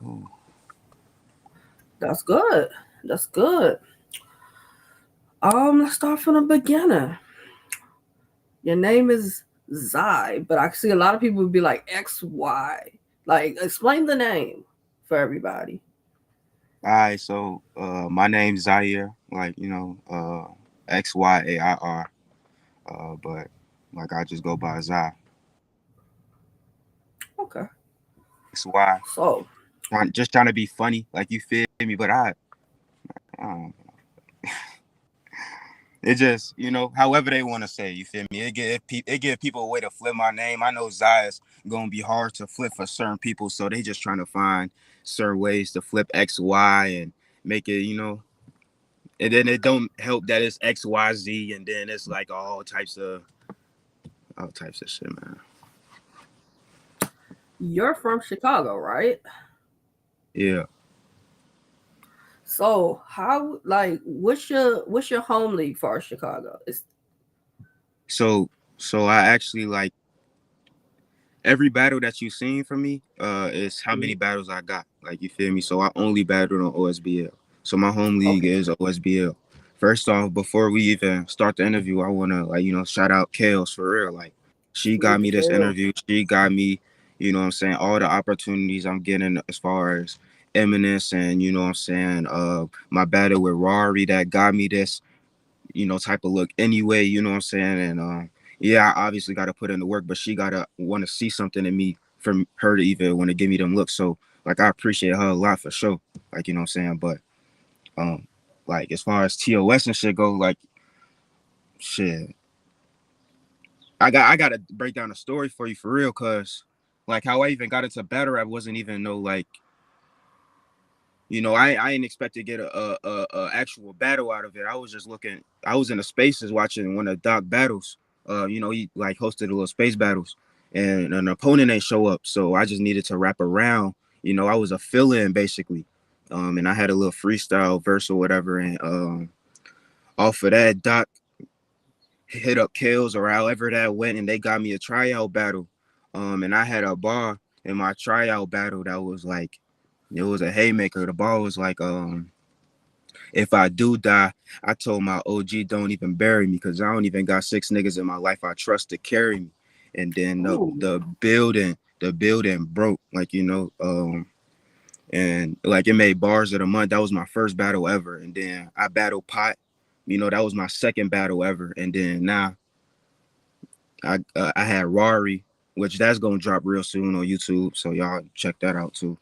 Ooh. That's good. That's good. Let's start from the beginning. Your name is Zai, but I see a lot of people would be like XY. Like, explain the name for everybody. All right, so my name's Zaire, like XYAIR, but like I just go by Zai. Okay. XY, So, just trying to be funny, like you feel me, but I it just, however they want to say, you feel me? It give people a way to flip my name. I know Zai is gonna be hard to flip for certain people, so they just trying to find certain ways to flip XY and make it, and then it don't help that it's XYZ, and then it's like all types of shit, man. you're from Chicago, right? Yeah. So, how like what's your home league for Chicago? It's So I actually like every battle that you seen from me, is how many battles I got. Like you feel me? So I only battled on OSBL. So my home league okay. is OSBL. First off, before we even start the interview, I wanna shout out Kales for real. Like she got Salute to me this Kale. interview. She got me, what I'm saying, all the opportunities I'm getting as far as eminence and what I'm saying, my battle with Rory that got me this type of look anyway, what I'm saying? And yeah, I obviously got to put in the work, but she got to want to see something in me from her to even want to give me them looks. So, like, I appreciate her a lot for sure. Like, you know what I'm saying? But, um, like, as far as TOS and shit go, like, shit, I got to break down a story for you for real, cause like how I even got into battle rap wasn't even no like I didn't expect to get a actual battle out of it. I was just looking. I was in the spaces watching one of Doc battles. He like hosted a little space battles, and an opponent ain't show up. So I just needed to wrap around. I was a fill-in basically, and I had a little freestyle verse or whatever. And off of that, Doc hit up Kills or however that went, and they got me a tryout battle. And I had a bar in my tryout battle that was like it was a haymaker. The bar was like, if I do die, I told my OG don't even bury me because I don't even got six niggas in my life I trust to carry me. And then Ooh. the building broke, like and like it made bars of the month. That was my first battle ever. And then I battled Pot, that was my second battle ever. And then now I had Rory, which that's gonna drop real soon on YouTube, so y'all check that out too.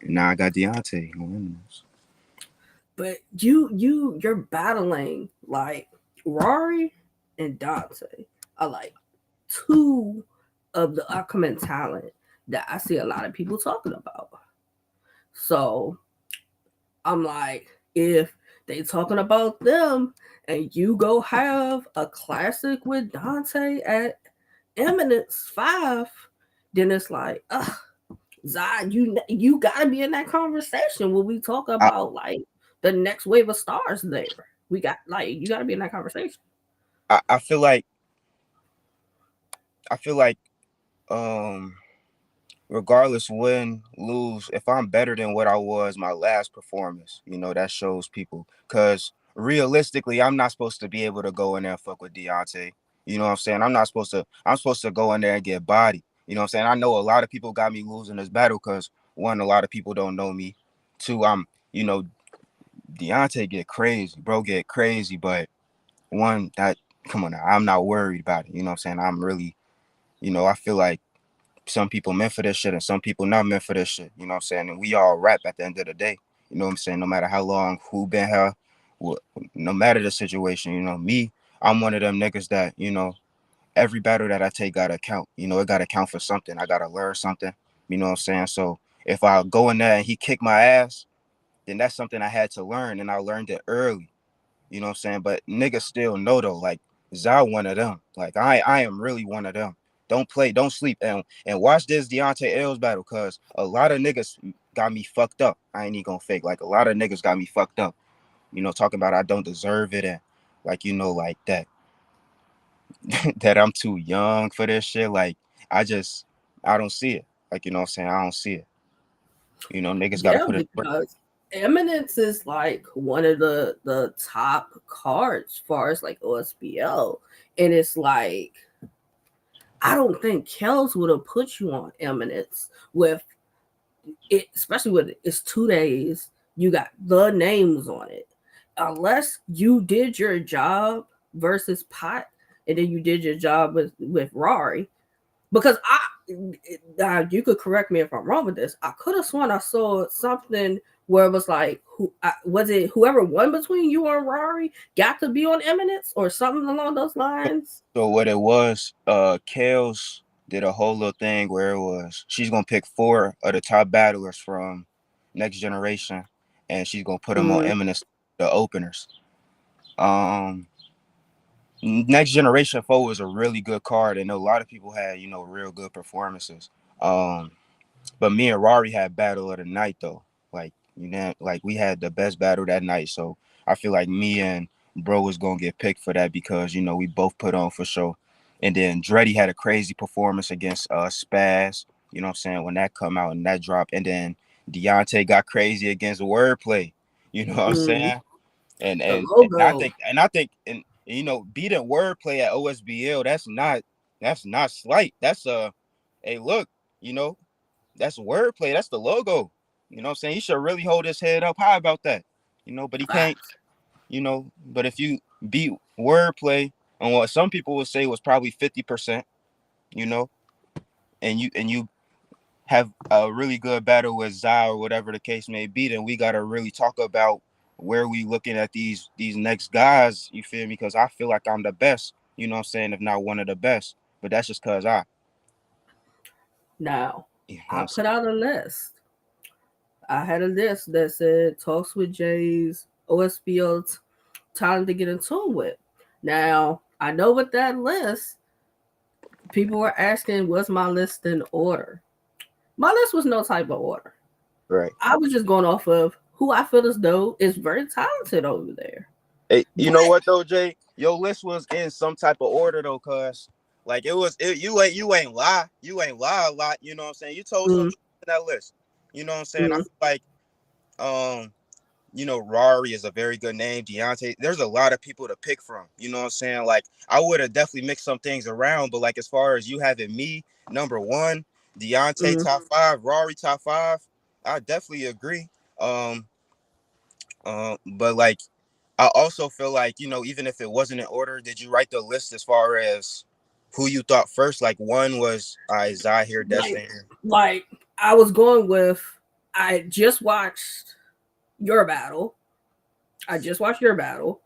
And now I got Deontay on Eminence. But you're battling like Rory and Dante are like two of the upcoming talent that I see a lot of people talking about. So I'm like, if they talking about them and you go have a classic with Dante at Eminence 5, then it's like, Zod, you gotta be in that conversation when we talk I, about like the next wave of stars there. We got like you gotta be in that conversation. I feel like um regardless win lose, if I'm better than what I was my last performance, that shows people, because realistically I'm not supposed to be able to go in there and fuck with Deontay. You know what I'm saying? I'm supposed to go in there and get body. You know what I'm saying? I know a lot of people got me losing this battle because one, a lot of people don't know me. Two, you know Deontay get crazy, bro, get crazy. But one, that, come on now, I'm not worried about it. You know what I'm saying? I'm really, I feel like some people meant for this shit and some people not meant for this shit. You know what I'm saying? And we all rap at the end of the day. You know what I'm saying? No matter how long, who been here, no matter the situation, me, I'm one of them niggas that, every battle that I take gotta count. It gotta count for something. I gotta learn something. You know what I'm saying? So if I go in there and he kick my ass, then that's something I had to learn, and I learned it early. You know what I'm saying? But niggas still know though, like Zai one of them. Like I am really one of them. Don't play, don't sleep, and watch this Deontay L's battle, cause a lot of niggas got me fucked up. I ain't even gonna fake. Like a lot of niggas got me fucked up. Talking about I don't deserve it, and like like that that I'm too young for this shit. Like I don't see it. Like, what I'm saying, I don't see it. Niggas got to Yeah, put it. because Eminence is like one of the top cards as far as like OSBL, and it's like I don't think Kels would have put you on Eminence with it, especially with it's 2 days. You got the names on it, unless you did your job versus Pot, and then you did your job with Rari. Because you could correct me if I'm wrong with this. I could have sworn I saw something where it was like, was it whoever won between you and Rari got to be on Eminence or something along those lines? So what it was, Kales did a whole little thing where it was she's gonna pick 4 of the top battlers from Next Generation, and she's gonna put them on Mm, Eminence, the openers. Um, Next Generation 4 was a really good card, and a lot of people had real good performances. Um, But me and Rory had battle of the night though. Like we had the best battle that night. So I feel like me and Bro was gonna get picked for that because we both put on for sure. And then Dreddy had a crazy performance against Spaz. You know what I'm saying? When that come out and that drop. And then Deontay got crazy against Wordplay. You know what I'm mm, saying? And the and and I logo. think and I think and beating Wordplay at OSBL, that's not slight. That's hey look, you know, that's wordplay. That's the logo. You know what I'm saying? He should really hold his head up high about that. But he can't, Facts. but if you beat wordplay on what some people would say was probably 50%, you know, and you have a really good battle with Zai or whatever the case may be, then we gotta really talk about where we looking at these next guys, you feel me? Because I feel like I'm the best, you know what I'm saying, if not one of the best. But that's just cause Now, you know what I I'm saying? put out a list. I had a list that said Talks with Jay's OSBO time to get in tune with. Now, I know with that list, people were asking, was my list in order? My list was no type of order. Right. I was just going off of who I feel as though is very talented over there. Hey, you But know what though, Jay? Your list was in some type of order though, cuz like you ain't lie a lot, you know what I'm saying? You told some mm, truth in that list. You know what I'm saying? I mm, feel like um Rari is a very good name. Deontay, there's a lot of people to pick from. You know what I'm saying? Like I would have definitely mixed some things around, but like as far as you having me number one, Deontay mm. top five, Rari top five, I definitely agree. Um, but like I also feel like, even if it wasn't in order, did you write the list as far as who you thought first? Like one was Zahir, like, Destin. like I was going with, I just watched your battle. I just watched your battle.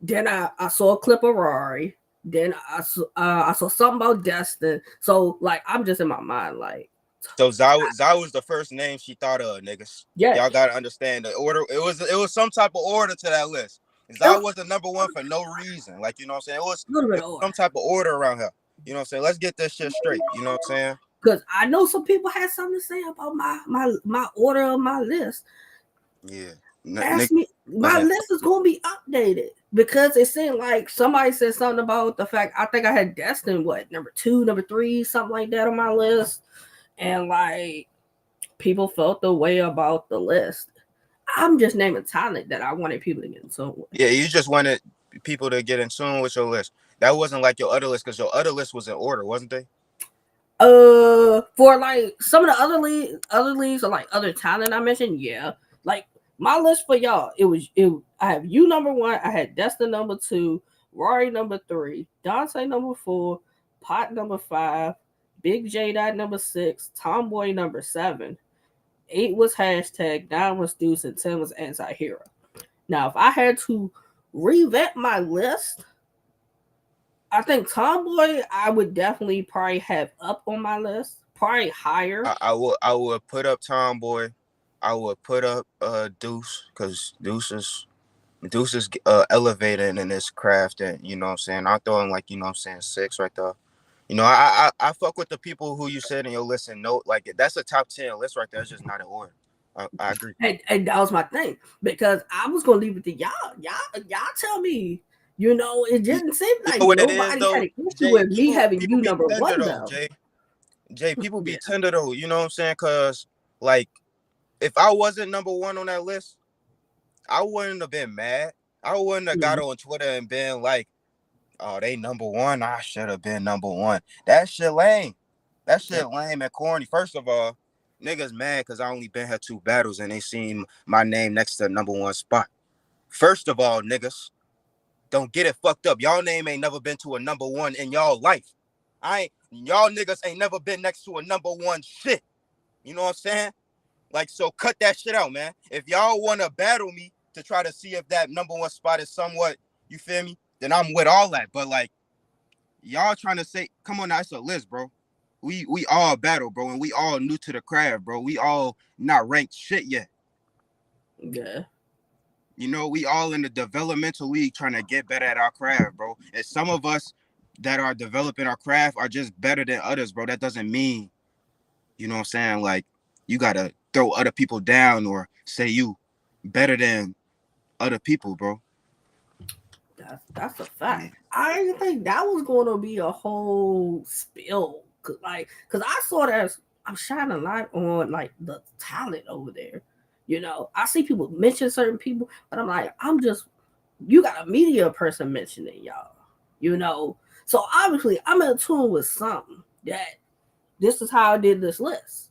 Then I saw a clip of Rari. Then I saw something about Destin. So like I'm just in my mind like, So Zah was the first name she thought of, niggas. yeah, Y'all gotta understand the order. It was some type of order to that list. it Zah was was the number one for no reason. Like, you know what I'm saying? It was a little bit it of was order some type of order around here. You know what I'm saying? Let's get this shit straight. You know what I'm saying? because I know some people had something to say about my order of my list. Yeah. Ask Niggas me, my wasn't list is gonna be updated because it seemed like somebody said something about the fact I think I had Destin what number two, number three, something like that on my list, and like people felt the way about the list. I'm just naming talent that I wanted people to get in tune with. Yeah, you just wanted people to get in tune with your list. That wasn't like your other list because your other list was in order, wasn't they? For like some of the other leagues or like other talent I mentioned, yeah. Like my list for y'all, it. I have you number one. I had Destin number two, Rory number three, Dante number four, Pot number five, Big J Dot number six, Tomboy number seven. Eight was hashtag, nine was Deuce, and 10 was anti-hero. Now, if I had to revamp my list, I think Tomboy I would definitely probably have up on my list, probably higher. I would put up Tomboy. I would put up Deuce because Deuce is elevating in this craft, and you know what I'm saying. I'll throw in like what I'm saying 6 right there. I fuck with the people who you said in your list and note like that's a top 10 list right there. It's just not in order. I agree. And that was my thing because I was gonna leave it to y'all. Y'all tell me. It You, didn't seem you like know what it is nobody had though, an issue Jay. with me People having people you be number tender one though, though. Jay. Jay, people be Yeah. tender though. You know what I'm saying? Cause like if I wasn't number one on that list, I wouldn't have been mad. I wouldn't have got Mhm. on Twitter and been like, "Oh, they number one. I should have been number one." That shit lame. That Yep. shit lame and corny. First of all, niggas mad because I only been here 2 battles and they seen my name next to number one spot. First of all, niggas, don't get it fucked up. Y'all name ain't never been to a number one in y'all life. Y'all niggas ain't never been next to a number one shit. You know what I'm saying? Like, so cut that shit out, man. If y'all want to battle me to try to see if that number one spot is somewhat, you feel me? Then I'm with all that. But like, y'all trying to say, come on, now, it's a list, bro. We all battle, bro, and we all new to the craft, bro. We all not ranked shit yet. Yeah. You know, we all in the developmental league trying to get better at our craft, bro. And some of us that are developing our craft are just better than others, bro. That doesn't mean, you know what I'm saying? Like, you gotta throw other people down or say you better than other people, bro. That's a fact. I didn't think that was going to be a whole spill. Cause I saw that as I'm shining light on like the talent over there. You know, I see people mention certain people, but I'm like, you got a media person mentioning y'all. You know, so obviously I'm in tune with something that this is how I did this list.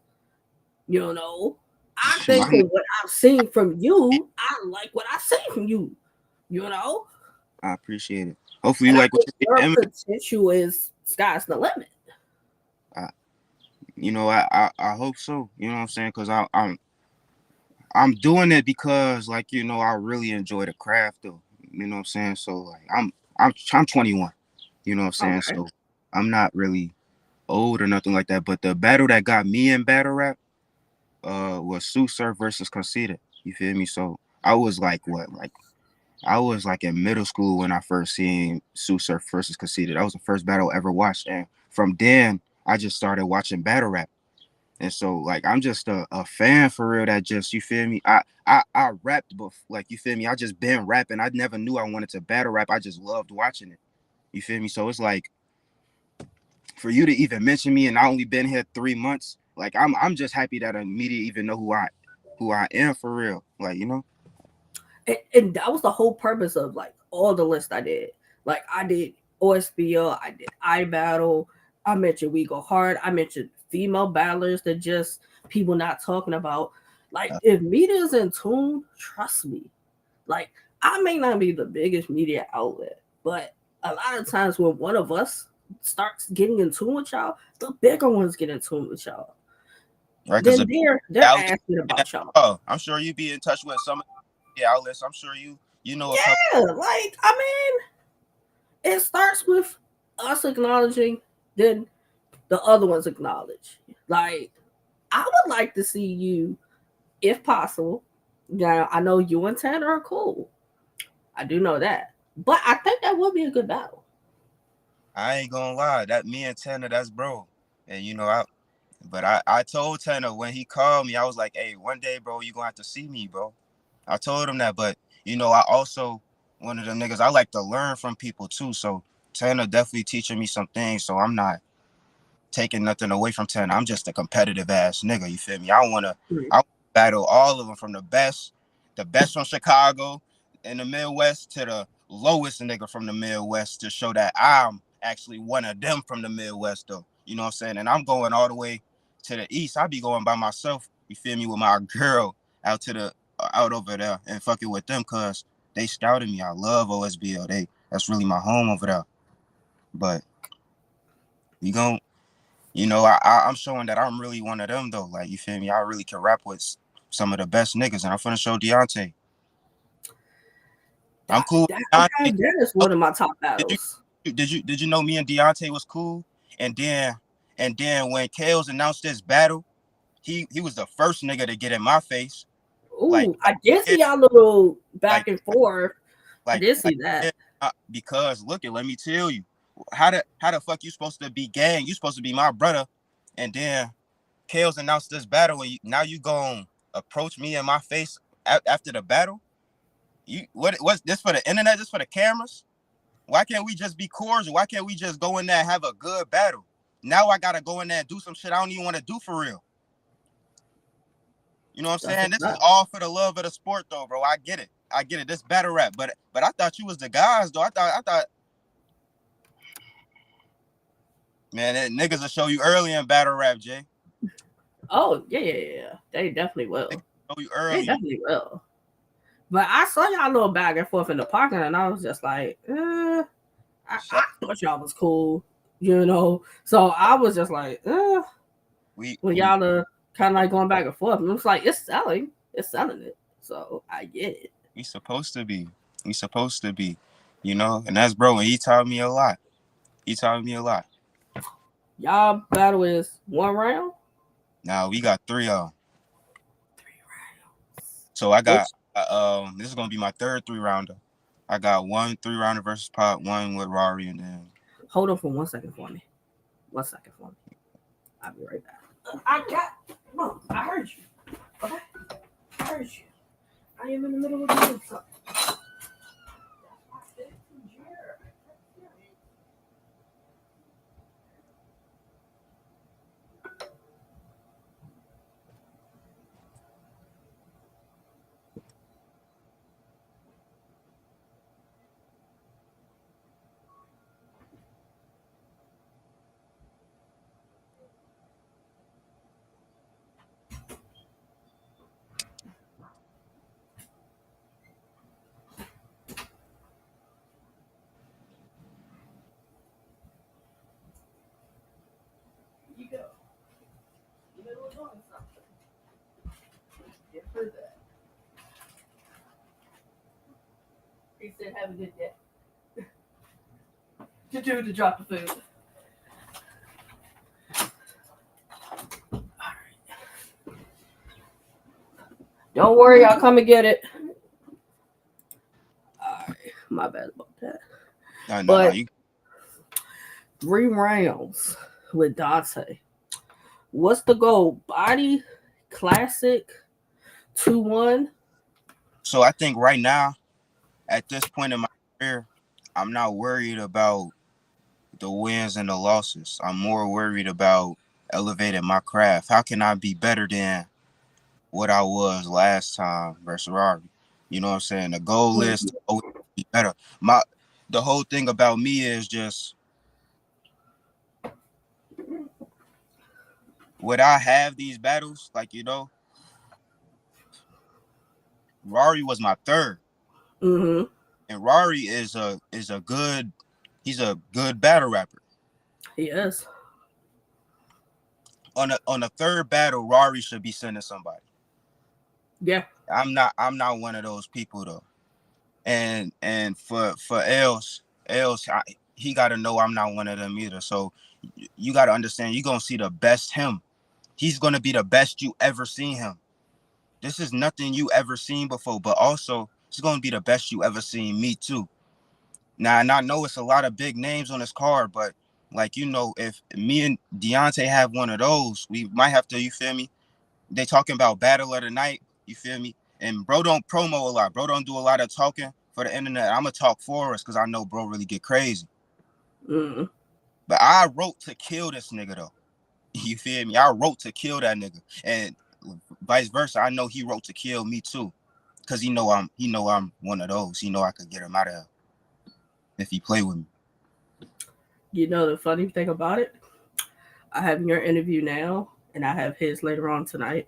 You know, I think from what I've seen from you, I like what I see from you. You know, I appreciate it. Hopefully and you I like what think you your see. potential is sky's the limit. I, I hope so. You know what I'm saying? Because I'm doing it because like I really enjoy the craft though. You know what I'm saying? So like I'm 21. You know what I'm saying? Okay. So I'm not really old or nothing like that. But the battle that got me in battle rap was Sue Surf versus Conceited. You feel me? So I was like what like I was like in middle school when I first seen Sue Surf versus Conceited. That was the first battle I ever watched, and from then I just started watching battle rap. And so like I'm just a fan for real that just you feel me. I rapped but like you feel me. I just been rapping. I never knew I wanted to battle rap. I just loved watching it. You feel me? So it's like for you to even mention me and I only been here 3 months. Like I'm just happy that a media even know who I am for real. Like And that was the whole purpose of like all the lists I did. Like I did OSBL, I did iBattle, I mentioned We Go Hard, I mentioned female battlers that just people not talking about. Like if media's in tune, trust me. Like I may not be the biggest media outlet, but a lot of times when one of us starts getting in tune with y'all, the bigger ones get in tune with y'all. right because Then they're asking about y'all. oh, I'm sure you be in touch with some of the outlets. I'm sure you know a couple. Yeah, like I mean, it starts with us acknowledging, then the other ones acknowledge. Like, I would like to see you, if possible. Now, I know you and Tanner are cool. I do know that. But I think that would be a good battle. I ain't gonna lie, that me and Tanner, that's bro. And I told Tanner when he called me, I was like, hey, one day, bro, you gonna have to see me, bro. I told him that, but I also one of them niggas I like to learn from people too. So Tanner definitely teaching me some things. So I'm not taking nothing away from Tanner. I'm just a competitive ass nigga. You feel me? Mm. I wanna battle all of them from the best from Chicago in the Midwest to the lowest nigga from the Midwest to show that I'm actually one of them from the Midwest though. You know what I'm saying? And I'm going all the way to the east. I be going by myself. You feel me? With my girl out over there and fucking with them cause they scouted me. I love OSBL. That's really my home over there. But we gon' I'm showing that I'm really one of them though. Like you feel me? I really can rap with some of the best niggas, and I'm finna show Deontay. I'm cool with Okay, Deontay. that is Oh, one of my top did you battles. did you know me and Deontay was cool? And then when Kales announced this battle, he was the first nigga to get in my face. Like Ooh, I did yeah, see y'all little like back and forth. I did like see that. yeah, because look it, let me tell you, how the fuck you supposed to be gang? You supposed to be my brother, and then Kales announced this battle, and now you gonna approach me in my face after the battle? You what's this for the internet? This for the cameras? Why can't we just be cordial? Why can't we just go in there and have a good battle? Now I gotta go in there and do some shit I don't even want to do for real. You know what I'm That's a saying? This is fact. all for the love of the sport, though, bro. I get it. I get it. This battle rap, but I thought you was the guys, though. I thought, man, niggas will show you early in battle rap, Jay. Oh yeah. They definitely Niggas will. show you They early. definitely will. But I saw y'all little back and forth in the parking, and I was just like, I Shut. thought y'all was cool, you know. So I was just like, when We y'all are kind of like going back and forth, and it's like it's selling it. So I get it. we supposed to be. We supposed to be. You know, and that's bro. And he taught me a lot. He taught me a lot. Y'all battle is 1 round. Now we got three of them. 3 rounds. So I got Which this is gonna be my third 3 rounder. I got one 3 rounder versus Pop, one with Rory, and then hold on for 1 second for me. 1 second for me. I'll be right back. I got. Mom, I heard you. Okay, I heard you. I am in the middle of doing something. You go. Middle of doing something. Get through that. He said, "Have a good day." To drop the food. Don't worry, I'll come and get it. Alright, my bad about that. no, But you. 3 rounds with Dante. What's the goal? Body, classic, 2-1. So I think right now, at this point in my career, I'm not worried about the wins and the losses. I'm more worried about elevating my craft. How can I be better than what I was last time versus Rory? You know what I'm saying? The goal is to always be better. The whole thing about me is just would I have these battles? Like, Rory was my third. Mm-hmm. And Rory is a good he's a good battle rapper. Yes. On a third battle, Rory should be sending somebody. Yeah. I'm not one of those people though. And for else he got to know I'm not one of them either. So you got to understand you're going to see the best him. He's going to be the best you ever seen him. This is nothing you ever seen before, but also it's going to be the best you ever seen me too. Now, and I know it's a lot of big names on this card, but like, if me and Deontay have one of those, we might have to, you feel me? They talking about battle of the night, you feel me? And bro don't promo a lot. Bro don't do a lot of talking for the internet. I'm gonna talk for us because I know bro really get crazy. Mm-hmm. But I wrote to kill this nigga though. You feel me? I wrote to kill that nigga. And vice versa, I know he wrote to kill me too. Cause he know I'm one of those. He know I could get him out of here if he play with me. You know the funny thing about it? I have your interview now, and I have his later on tonight.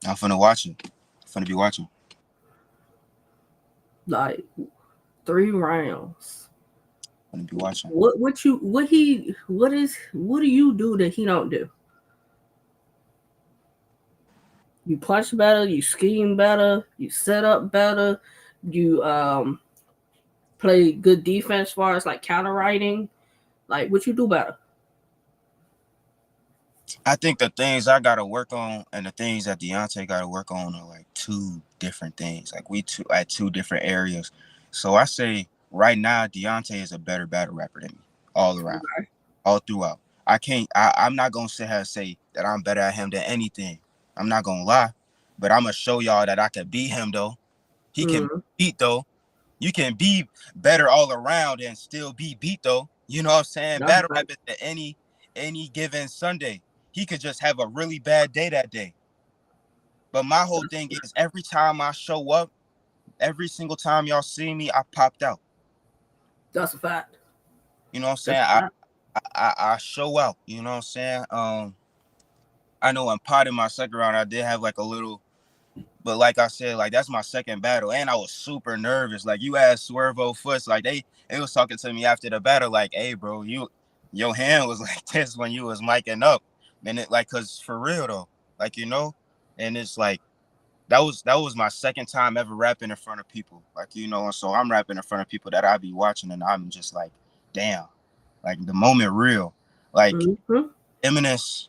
I'm finna watch it. I'm finna be watching. Like 3 rounds. I'm finna be watching. What do you do that he don't do? You punch better, you scheme better, you set up better, you play good defense as far as like counter writing. Like what you do better? I think the things I gotta work on and the things that Deontay gotta work on are like two different things. Like we two at two different areas. So I say right now Deontay is a better battle rapper than me, all around, Okay. all throughout. I'm not gonna sit here and say that I'm better at him than anything. I'm not gonna lie, but I'm gonna show y'all that I can beat him though. He can Mm, beat though. You can be better all around and still be beat though. You know what I'm saying? that's Battle right. rap is to any given Sunday. He could just have a really bad day that day. But my whole thing is every time I show up, every single time y'all see me, I popped out. That's a fact. You know what I'm That's saying? a fact. I show out. You know what I'm saying? I know in pot in my second round, I did have like a little, but like I said, like that's my second battle, and I was super nervous. Like you asked Swervo Foots, like they was talking to me after the battle, like, hey bro, your hand was like this when you was miking up. And it like cause for real though, like and it's like that was my second time ever rapping in front of people. Like, and so I'm rapping in front of people that I be watching and I'm just like, damn, like the moment real. Like Mm-hmm. Eminence,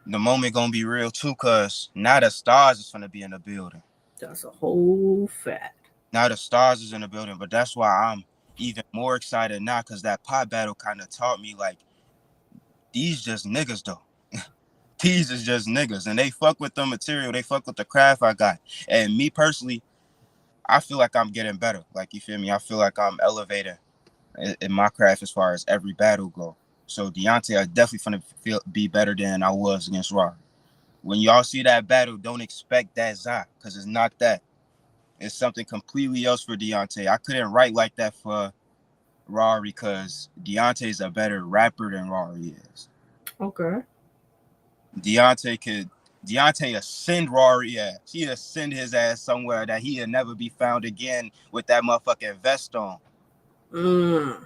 the moment gonna be real too, cause now the stars is gonna be in the building. That's a whole fact. Now the stars is in the building, but that's why I'm even more excited now, cause that pop battle kind of taught me like these just niggas though. These is just niggas, and they fuck with the material, they fuck with the craft I got. And me personally, I feel like I'm getting better. Like you feel me? I feel like I'm elevating in my craft as far as every battle go. So Deontay, I definitely finna be better than I was against Rory. When y'all see that battle, don't expect that Zai, because it's not that. It's something completely else for Deontay. I couldn't write like that for Rory because Deontay's a better rapper than Rory is. Okay. Deontay ascend Rory ass. He'd ascend his ass somewhere that he'd never be found again with that motherfucking vest on. Mm.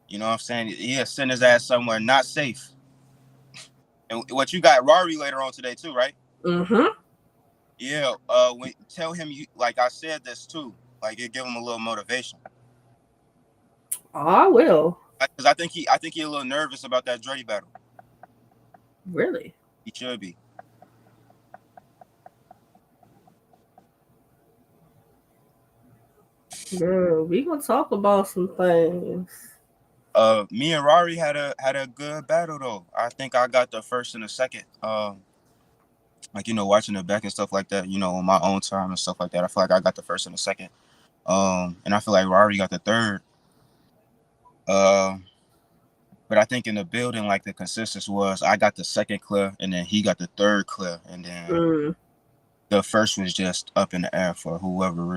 You know what I'm saying? He'd send his ass somewhere not safe. And what you got Rory later on today too, right? Mm-hmm. Yeah. Tell him you like I said this too. Like it give him a little motivation. Oh, I will. Because I think he a little nervous about that Dre battle. Really? He should be. Girl, we gonna talk about some things. Me and Rory had a good battle though. I think I got the first and the second. Like watching it back and stuff like that. On my own time and stuff like that. I feel like I got the first and the second. And I feel like Rory got the third. Uh, but I think in the building, like the consensus was, I got the second clear, and then he got the third clear, and then Mm. the first was just up in the air for whoever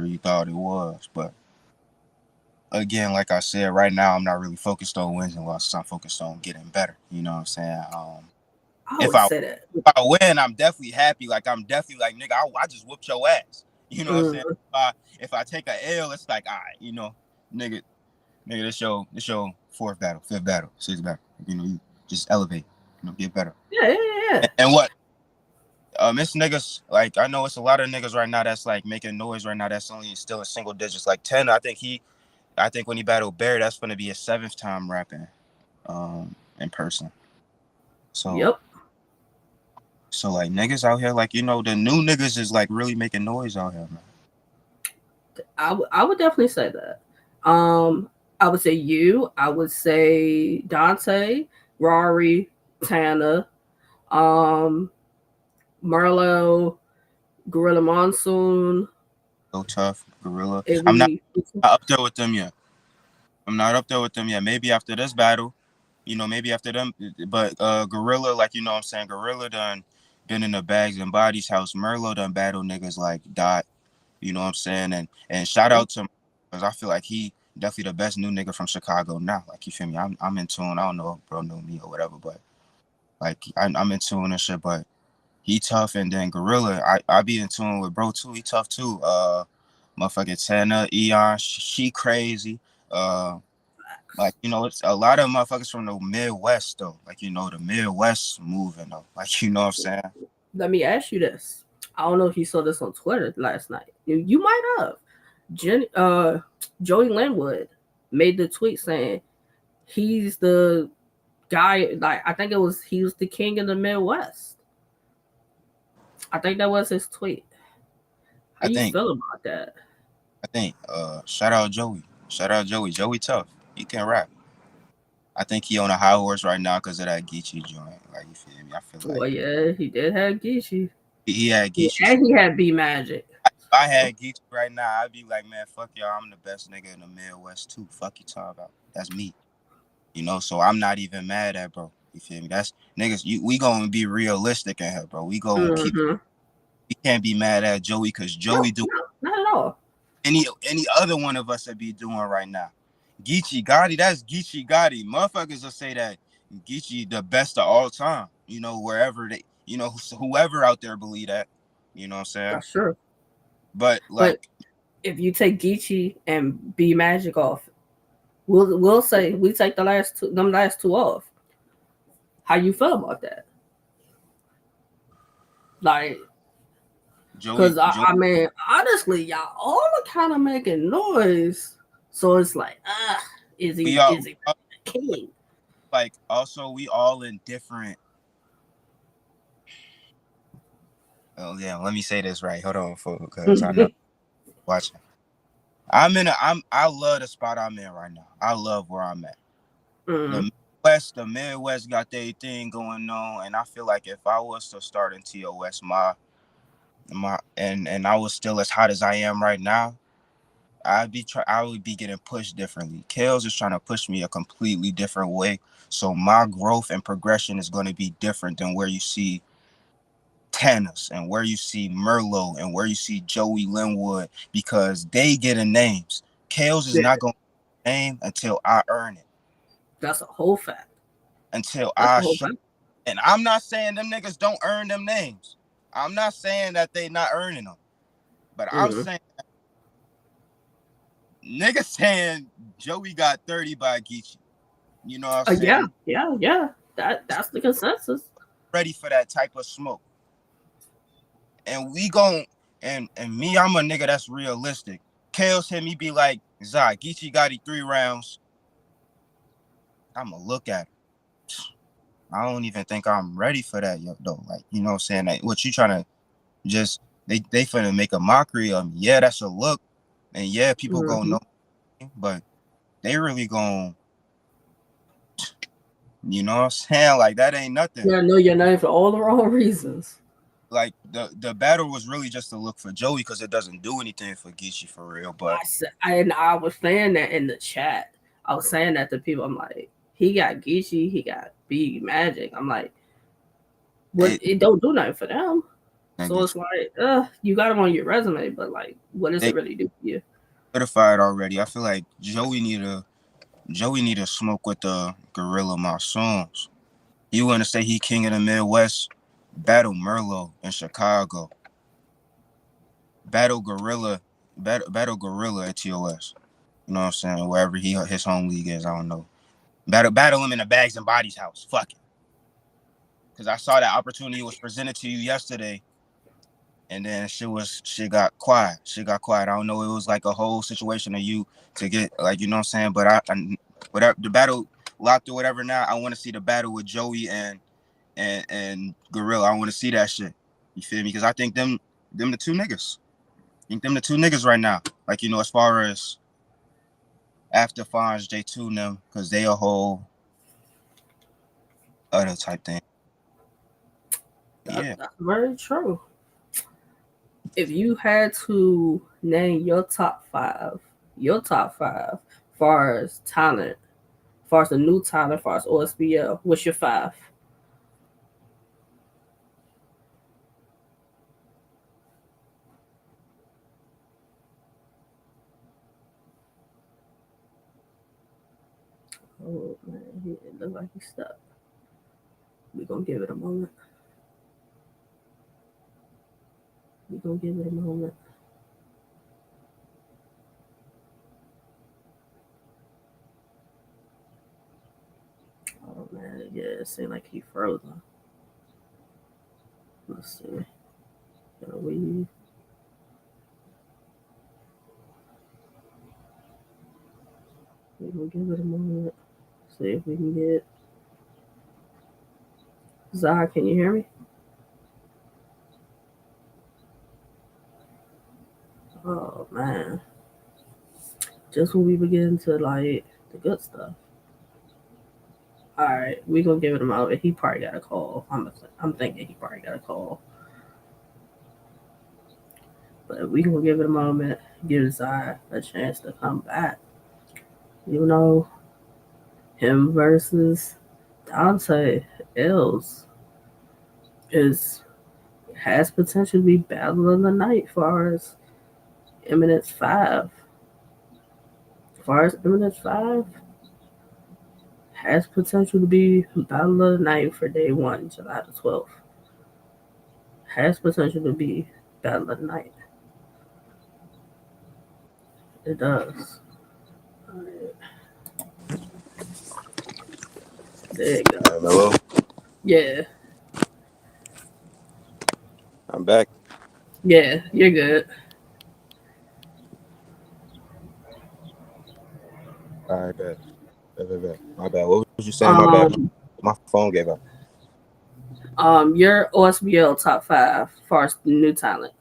he thought it was. But again, like I said, right now I'm not really focused on wins and losses. I'm focused on getting better. You know what I'm saying? I If would I say that. if I win, I'm definitely happy. Like I'm definitely like nigga, I just whooped your ass. You know what I'm saying? Mm. If I take a L, it's like all right, nigga, this your fourth battle, fifth battle, sixth battle. You just elevate. Get better. Yeah, yeah, yeah. And what? It's niggas like I know it's a lot of niggas right now that's like making noise right now. That's only still in single digits. Like 10, I think when he battled Bear, that's gonna be his seventh time rapping, in person. So Yep. so like niggas out here, like the new niggas is like really making noise out here, man. I would definitely say that. I would say you. I would say Dante, Rory, Tana, um, Merlot, Gorilla Monsoon. So tough, Gorilla. If I'm not we, up there with them yet. I'm not up there with them yet. Maybe after this battle, maybe after them. But Gorilla, like what I'm saying, Gorilla done been in the Bags and Bodies house. Merlo done battle niggas like Dot. You know what I'm saying? And shout out to him because I feel like he definitely the best new nigga from Chicago now. Like you feel me? I'm in tune. I don't know if bro knew me or whatever, but like I'm in tune and shit. But he tough, and then Gorilla, I be in tune with bro too. He tough too. Motherfucking Tana, Eon, she crazy. Uh, like it's a lot of motherfuckers from the Midwest though. Like the Midwest moving though. Like what I'm saying. let me ask you this. I don't know if you saw this on Twitter last night. You might have. Joey Linwood made the tweet saying he's the guy. Like I think he was the king in the Midwest. I think that was his tweet. How I you think feel about that? I think shout out Joey. Shout out Joey. Joey tough. He can rap. I think he on a high horse right now because of that Geechee joint. Like you feel me? I feel like Well, yeah, he did have Geechee. he had Yeah, Geechee. and he had B Magic. If I had Geechee right now, I'd be like, man, fuck y'all. I'm the best nigga in the Midwest too. Fuck you talking about. That's me. So I'm not even mad at bro. You feel me? That's niggas. We gonna be realistic in here, bro. We gonna keep. Mm-hmm. We can't be mad at Joey because No, Joey do no, not at all. any other one of us would be doing right now. Geechee Gotti, that's Geechee Gotti. Motherfuckers will say that Geechee the best of all time. You know, wherever they, whoever out there believe that. You know what I'm saying? That's true. But But like if you take Geechee and B Magic off, we'll say we take them last two off. How you feel about that? Like, Joey, cause Joey, I mean, honestly, y'all all are kind of making noise. So it's like, is we he all, is he the king? like also we all in different. Oh yeah, let me say this right. Hold on, for because I know watching. I love the spot I'm in right now. I love where I'm at. Mm-hmm. The Midwest got their thing going on, and I feel like if I was to start in TOS, and I was still as hot as I am right now, I would be getting pushed differently. Kales is trying to push me a completely different way, so my growth and progression is going to be different than where you see Tannis and where you see Merlot and where you see Joey Linwood because they getting names. Kales is Yeah, not going to name until I earn it, that's a whole fact. until That's I a whole show. fact. And I'm not saying them niggas don't earn them names. I'm not saying that they not earning them. But I'm Mm-hmm. saying niggas saying Joey got 30 by Geechee. You know what I'm Yeah, saying? yeah, yeah. That's the consensus. Ready for that type of smoke. And we gon' and me, I'm a nigga that's realistic. Kales hit me be like, Zai, Geechee got 3 rounds. I'ma look at it. I don't even think I'm ready for that, yo, though. Like, you know what I'm saying? Like, what you trying to just they finna make a mockery of me. Yeah, that's a look. And yeah, people gonna Mm-hmm. know me, but they really gonna, you know what I'm saying? Like that ain't nothing. Yeah, I know your name for all the wrong reasons. Like the battle was really just to look for Joey because it doesn't do anything for Geechee for real. But And I was saying that in the chat. I was saying that to people. I'm like, he got Geechee, he got B Magic. I'm like, what? it It don't do nothing for them. So niggas it's like, you got him on your resume, but like, what does they it really do for you? certified already. I feel like Joey need to smoke with the Gorilla My Songs. You want to say he king of the Midwest? Battle Merlot in Chicago. Battle Gorilla, battle Gorilla at TOS. You know what I'm saying? Wherever his home league is, I don't know. Battle him in the Bags and Bodies house. Fuck it. Because I saw that opportunity was presented to you yesterday, and then shit got quiet. Shit got quiet. I don't know. It was like a whole situation of you to get like you know what I'm saying. But I whatever the battle locked or whatever. Now I want to see the battle with Joey and Gorilla. I want to see that shit. You feel me? Because I think them the two niggas. I think them the two niggas right now. Like as far as after Fonz J2 and them, because they a whole other type thing. Yeah. That's very true. If you had to name your top five, far as talent, far as the new talent, far as OSBL, what's your five? Oh man, it looks like he's stuck. We're gonna give it a moment. We're gonna give it a moment. Oh man, yeah, it seemed like he frozen. Let's see. We gonna give it a moment. See if we can get Zah. Can you hear me? Oh man, just when we begin to like the good stuff. All right, we gonna give it a moment. He probably got a call. I'm thinking he probably got a call, but we gonna give it a moment. Give Zah a chance to come back. You know, him versus Dante Els is has potential to be battle of the night far as Eminence 5. Far as Eminence 5 has potential to be battle of the night for day one, July the 12th. Has potential to be battle of the night. It does. Alright, there you go. Hello, Yeah, I'm back. yeah, you're good. All right, bet. Bet. My bad. What was you saying? My bad. Um, My phone gave up. your OSBL top five far as new talent.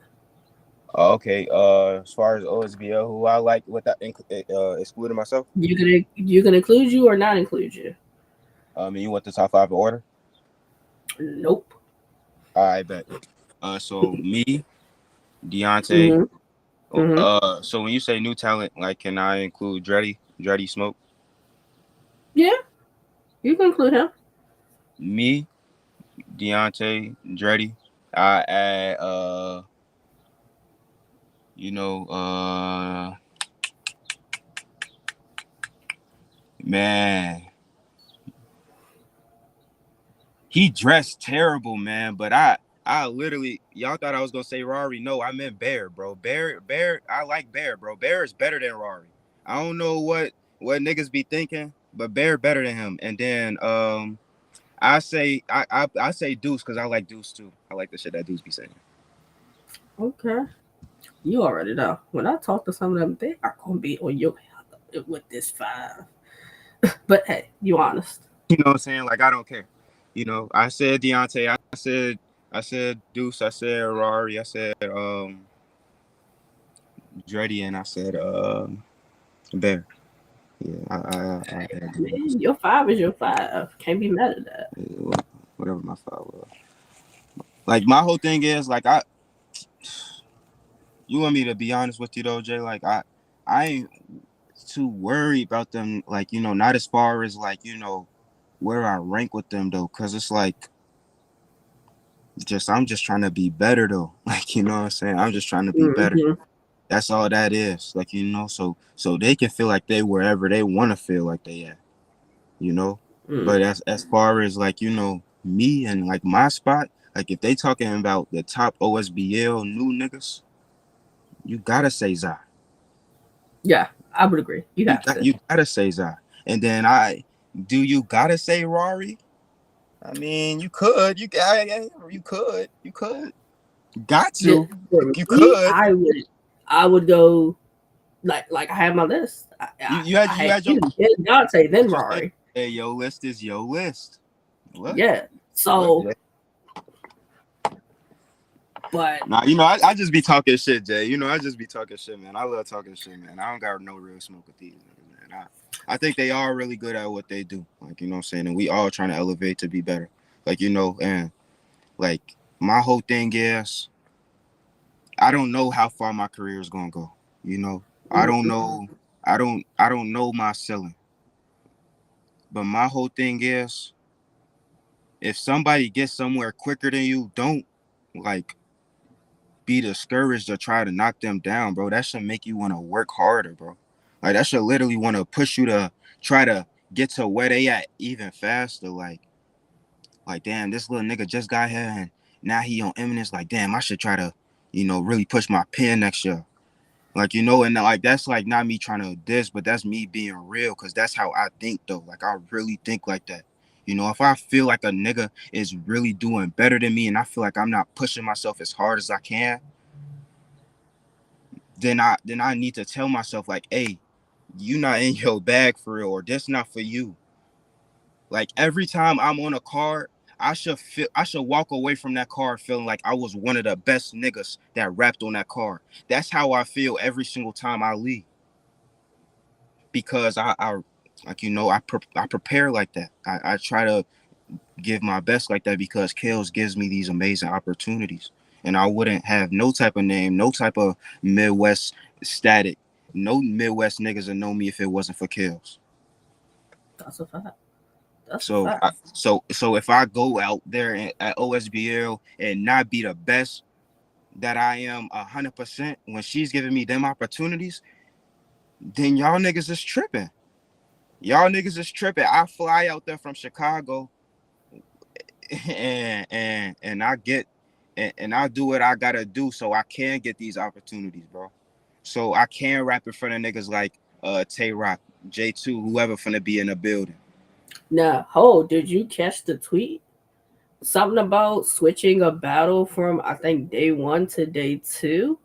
Okay. As far as OSBL, who I like, without excluding myself. You can include you or not include you. And you want the top five in order? Nope. All right, bet. So me, Deontay. Mm-hmm. Mm-hmm. So when you say new talent, like, can I include Dreddy Smoke? Yeah, you can include him. Me, Deontay, Dreddy. I add, you know, man, he dressed terrible, man. But I literally, y'all thought I was gonna say Rari. No, I meant Bear, bro. Bear. I like Bear, bro. Bear is better than Rari. I don't know what niggas be thinking, but Bear better than him. And then I say Deuce because I like Deuce too. I like the shit that Deuce be saying. Okay. You already know. When I talk to some of them, they are gonna be on your head with this five. But hey, you honest. You know what I'm saying? Like, I don't care. I said Deontay. I said Deuce. I said Rari. I said Dreddy, and I said Bear. Yeah, I had them niggas. Man, your five is your five. Can't be mad at that. Yeah, whatever my five was. Like, my whole thing is, like, you want me to be honest with you though, Jay? Like, I ain't too worried about them. Like, not as far as, like, where I rank with them though, cause it's like, I'm just trying to be better though. Like, you know what I'm saying? I'm just trying to be better. Mm-hmm. That's all that is. Like, so they can feel like they wherever they want to feel like they at. You know. Mm. But as far as, like, me and, like, my spot, like, if they talking about the top OSBL new niggas, you gotta say Zai. Yeah, I would agree. You You have got to. you gotta say Zai. And then do you gotta say Rari? I mean, you could. You could. Got Just, to. for You me, could. I would go like I had my list. You had I you had had your you, then Dante, then what you say. Rory. Hey, your list is your list. What? Yeah. What? So, but Nah, I just be talking shit, Jay. I just be talking shit, man. I love talking shit, man. I don't got no real smoke with these niggas, man. I think they are really good at what they do. Like, you know what I'm saying? And we all trying to elevate to be better. Like, and like, my whole thing is, I don't know how far my career is gonna go. I don't mm, know. I don't know my ceiling. But my whole thing is, if somebody gets somewhere quicker than you, don't, like, be discouraged or try to knock them down, bro. That should make you want to work harder, bro. Like, that should literally want to push you to try to get to where they at even faster. Like, damn, this little nigga just got here and now he on eminence. Like, damn, I should try to, really push my pen next year. Like, and like, that's like not me trying to diss, but that's me being real, because that's how I think though. Like, I really think like that. If I feel like a nigga is really doing better than me and I feel like I'm not pushing myself as hard as I can, then I need to tell myself, like, hey, you not in your bag for real, or this not for you. Like, every time I'm on a card, I should walk away from that card feeling like I was one of the best niggas that rapped on that card. That's how I feel every single time I leave. Because I like, I prepare like that. I try to give my best like that, because Kills gives me these amazing opportunities. And I wouldn't have no type of name, no type of Midwest static, no Midwest niggas that know me if it wasn't for Kills. that's a fact. That's a So, fact. so if I go out there at OSBL and not be the best that I am 100% when she's giving me them opportunities, then y'all niggas is tripping. Y'all niggas is tripping. I fly out there from Chicago and I get and I do what I gotta do so I can get these opportunities, bro. So I can rap in front of niggas like Tay Rock, J2, whoever finna be in the building. Now, hold, did you catch the tweet? Something about switching a battle from I think day one to day two.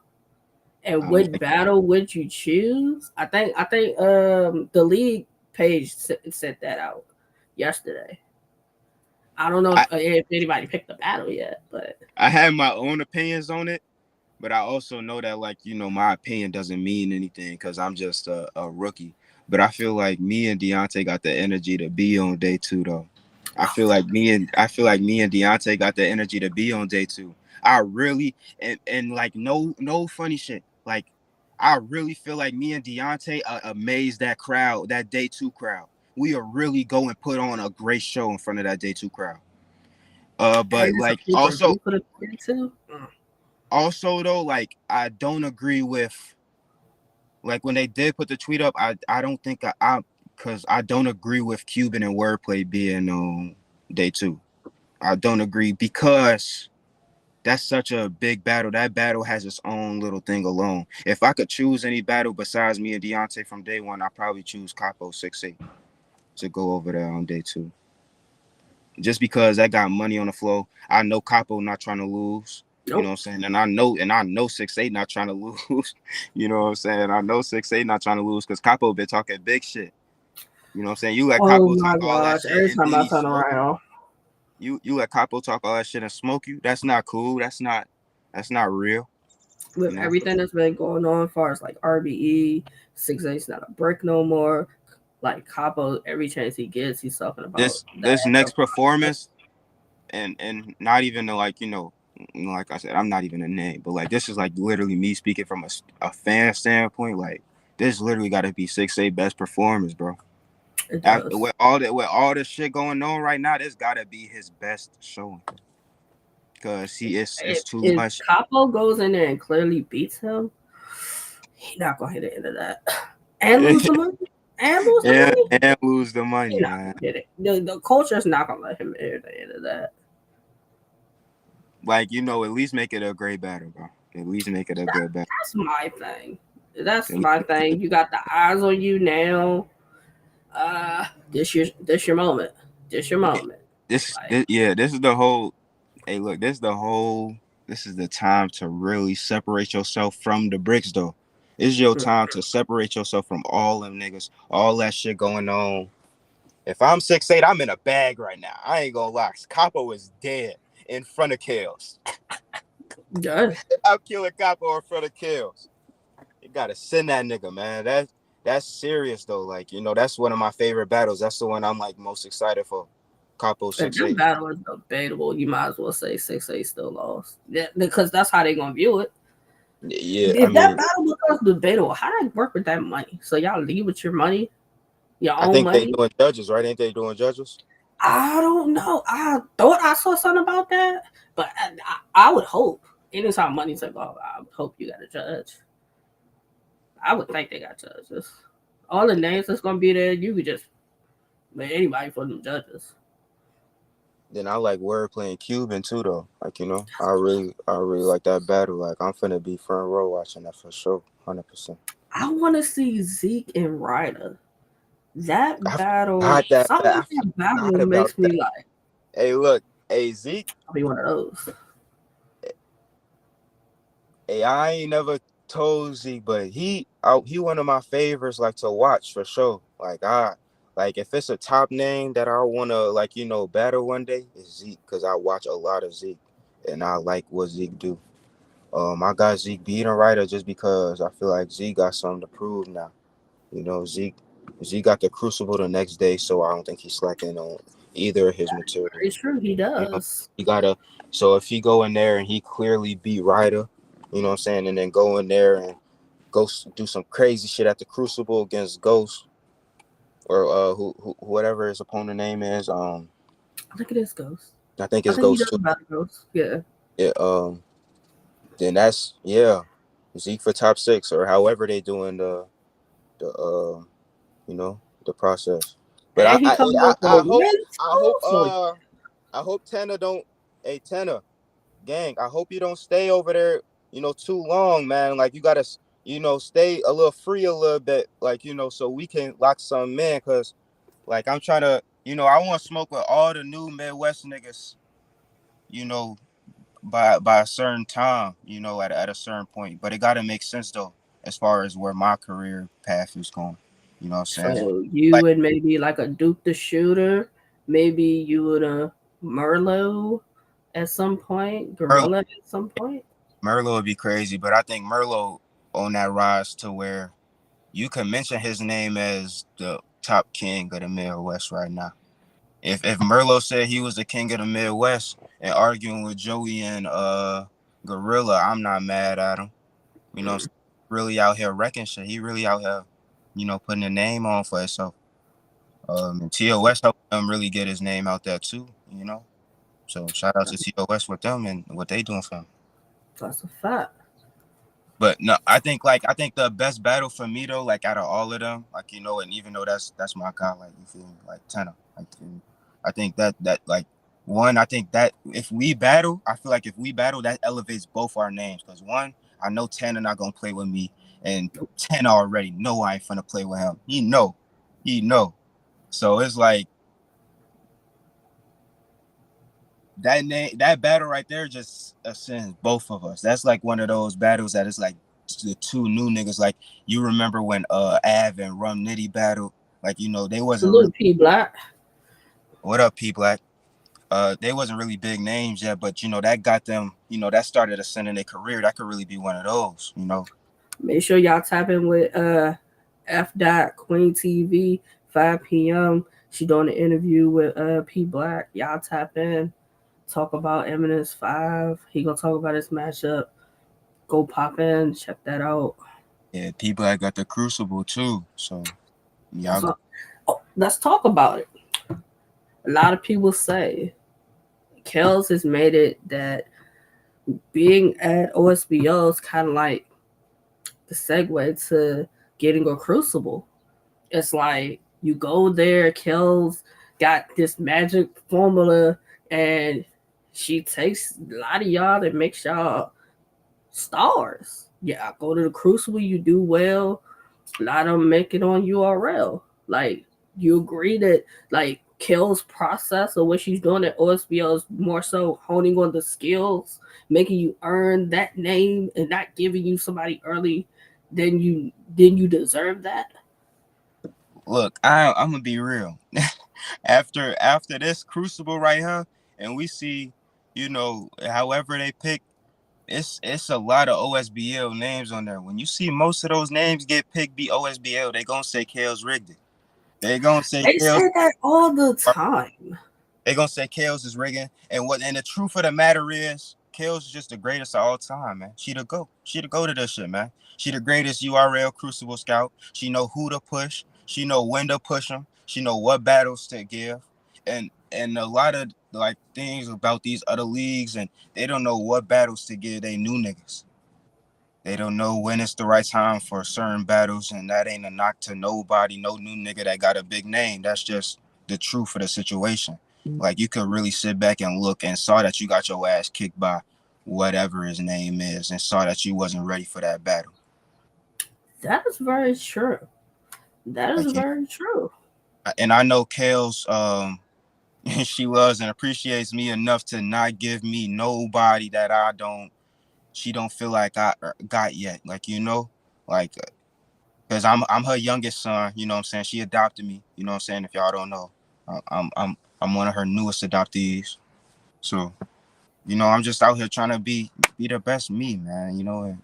And I, what battle would you choose? I think the league page sent that out yesterday. I don't know I if anybody picked the battle yet, but I have my own opinions on it, but I also know that like my opinion doesn't mean anything because I'm just a rookie. But I feel like me and Deontay got the energy to be on day two though. I feel like me and Deontay got the energy to be on day two. I really and like no funny shit. Like I really feel like me and Deontay amazed that crowd, that day two crowd. We are really go and put on a great show in front of that day two crowd. and But it's a like pay per view for the day two. also though, like I don't agree with like when they did put the tweet up. I don't think I because I don't agree with Cuban and wordplay being on day two. I don't agree because that's such a big battle. That battle has its own little thing alone. If I could choose any battle besides me and Deontay from day one, I'd probably choose Capo 6'8" to go over there on day two. Just because I got money on the flow. I know Capo not trying to lose. You know Nope. what I'm saying? And I know 6'8" not trying to lose. You know what I'm saying? I know 6'8" not trying to lose because Capo been talking big shit. You know what I'm saying? You let Oh Capo my talk all that gosh! shit Every and time then I he turn smoke you. around, You let Capo talk all that shit and smoke you. That's not cool. That's not real. with You know. everything that's been going on, as far as like RBE, 6'8's not a brick no more. Like Capo, every chance he gets, he's talking about the This ass next of performance and not even like like I said, I'm not even a name, but like this is like literally me speaking from a fan standpoint. Like this literally got to be 6'8" best performance, bro. it After does. with all this shit going on right now, this got to be his best showing because it's too If much Capo goes in there and clearly beats him, he not gonna hit the end of that and lose and the money. And lose the money. and lose the He money, not man. gonna get it. The culture's not gonna let him hit the end of that. Like at least make it a great battle, bro. At least make it a good battle. That's my thing. That's At my least thing. You got the eyes on you now. This your moment. This your moment. Like yeah, this is the whole. Hey, look, this is the whole. This is the time to really separate yourself from the bricks, though. This is your mm, time to separate yourself from all them niggas, all that shit going on. If I'm 6'8", I'm in a bag right now. I ain't gonna lie. Capo is dead in front of Kills. yeah. I'm killing Capo in front of Kills. You gotta send that nigga, man. That's serious though. Like that's one of my favorite battles. That's the one I'm like most excited for. Capo If six that eight. battle is debatable, you might as well say 6'8" still lost. Yeah, because that's how they gonna view it. Yeah, I If that mean, battle becomes debatable, how do I work with that money? So y'all leave with your money, your I own think they money. doing judges, right? Ain't they doing judges? I don't know. I thought I saw something about that, but I would hope anytime money's involved, I would hope you got a judge. I would think they got judges. All the names that's gonna be there, you could just make anybody for them judges. Then I like wordplay and Cuban too, though. Like I really like that battle. Like I'm finna be front row watching that for sure, 100%. I want to see Zeke and Ryder. That I battle, forgot that. something I with that battle forgot about makes me that. like, Hey, look, hey Zeke. I'll be one of those. Hey, I ain't never told Zeke, but he one of my favorites, like to watch for sure. Like if it's a top name that I wanna like battle one day, it's Zeke, cause I watch a lot of Zeke, and I like what Zeke do. I got Zeke beating Ryder just because I feel like Zeke got something to prove now. Zeke got the Crucible the next day, so I don't think he's slacking on either of his Very material. true, he You know, does. he gotta. So if he go in there and he clearly beat Ryder, you know what I'm saying, and then go in there and do some crazy shit at the Crucible against Ghost, or whatever his opponent name is. I think it is Ghost. I think I it's think he Ghost does too. battle Ghost. Yeah. Yeah, then that's yeah, Zeke for top six or however they doing the you know the process. But And he coming I off a hope win I hope too. So I hope Tanner don't. Hey Tanner, gang, I hope you don't stay over there, too long, man. Like you gotta, stay a little free a little bit, like so we can lock some in, cause like I'm trying to, I want to smoke with all the new Midwest niggas, you know, by a certain time, at a certain point. But it gotta make sense though, as far as where my career path is going. You know what I'm saying? so you Like would maybe like a Duke the Shooter. Maybe you would a Merlot at some point, Merlot, Gorilla at some point. Merlot would be crazy, but I think Merlot on that rise to where you can mention his name as the top king of the Midwest right now. If Merlot said he was the king of the Midwest and arguing with Joey and Gorilla, I'm not mad at him. You know, really out here wrecking shit. He really out here, putting a name on for himself. And TOS helped him really get his name out there too. So shout out to TOS with them and what they doing for him. That's a fact. But no, I think the best battle for me though, like out of all of them, like and even though that's my guy, like you feel me, like Tenor, like I think that like one, I think that if we battle, I feel like if we battle, that elevates both our names. Cause one, I know Tanner not gonna play with me, and Tanner already know I ain't finna play with him. He know. So it's like that name, that battle right there just ascends both of us. That's like one of those battles that is like the two new niggas. Like you remember when Av and Rum Nitty battled, like they wasn't really Salute P Black. what up P Black. They wasn't really big names yet, but that got them. That started ascending their career. That could really be one of those. Make sure y'all tap in with F. Dot Queen TV 5 p.m. She doing an interview with P Black. Y'all tap in. Talk about Eminence 5. He gonna talk about his matchup. Go pop in, check that out. Yeah, P Black got the Crucible too. So y'all That's go. all. Oh, let's talk about it. A lot of people say Kels has made it that being at OSBO is kind of like the segue to getting a crucible. It's like you go there, Kels got this magic formula, and she takes a lot of y'all and makes y'all stars. Yeah, go to the crucible, you do well. A lot of them make it on URL. Like you agree that like Kel's process of what she's doing at OSBO is more so honing on the skills, making you earn that name and not giving you somebody early then you deserve that. Look, I'm gonna be real. After this Crucible right here, and we see, however they pick, it's a lot of OSBL names on there. When you see most of those names get picked be OSBL, they gonna say Kale's rigged it. They gonna say They Kale's say that all the time. they gonna say Kales is rigging. And the truth of the matter is, Kales is just the greatest of all time, man. She the go. She the go to this shit, man. She the greatest URL Crucible scout. She know who to push. She know when to push them. She know what battles to give. And a lot of like things about these other leagues, and they don't know what battles to give they new niggas. They don't know when it's the right time for certain battles, and that ain't a knock to nobody, no new nigga that got a big name. That's just the truth of the situation. Like you could really sit back and look and saw that you got your ass kicked by whatever his name is, and saw that you wasn't ready for that battle. That is very true. That is Like, very true. and I know Kale's she loves and appreciates me enough to not give me nobody that she don't feel like I got yet. Like like because I'm her youngest son. You know what I'm saying? She adopted me. You know what I'm saying? If y'all don't know, I'm one of her newest adoptees. So I'm just out here trying to be the best me, man.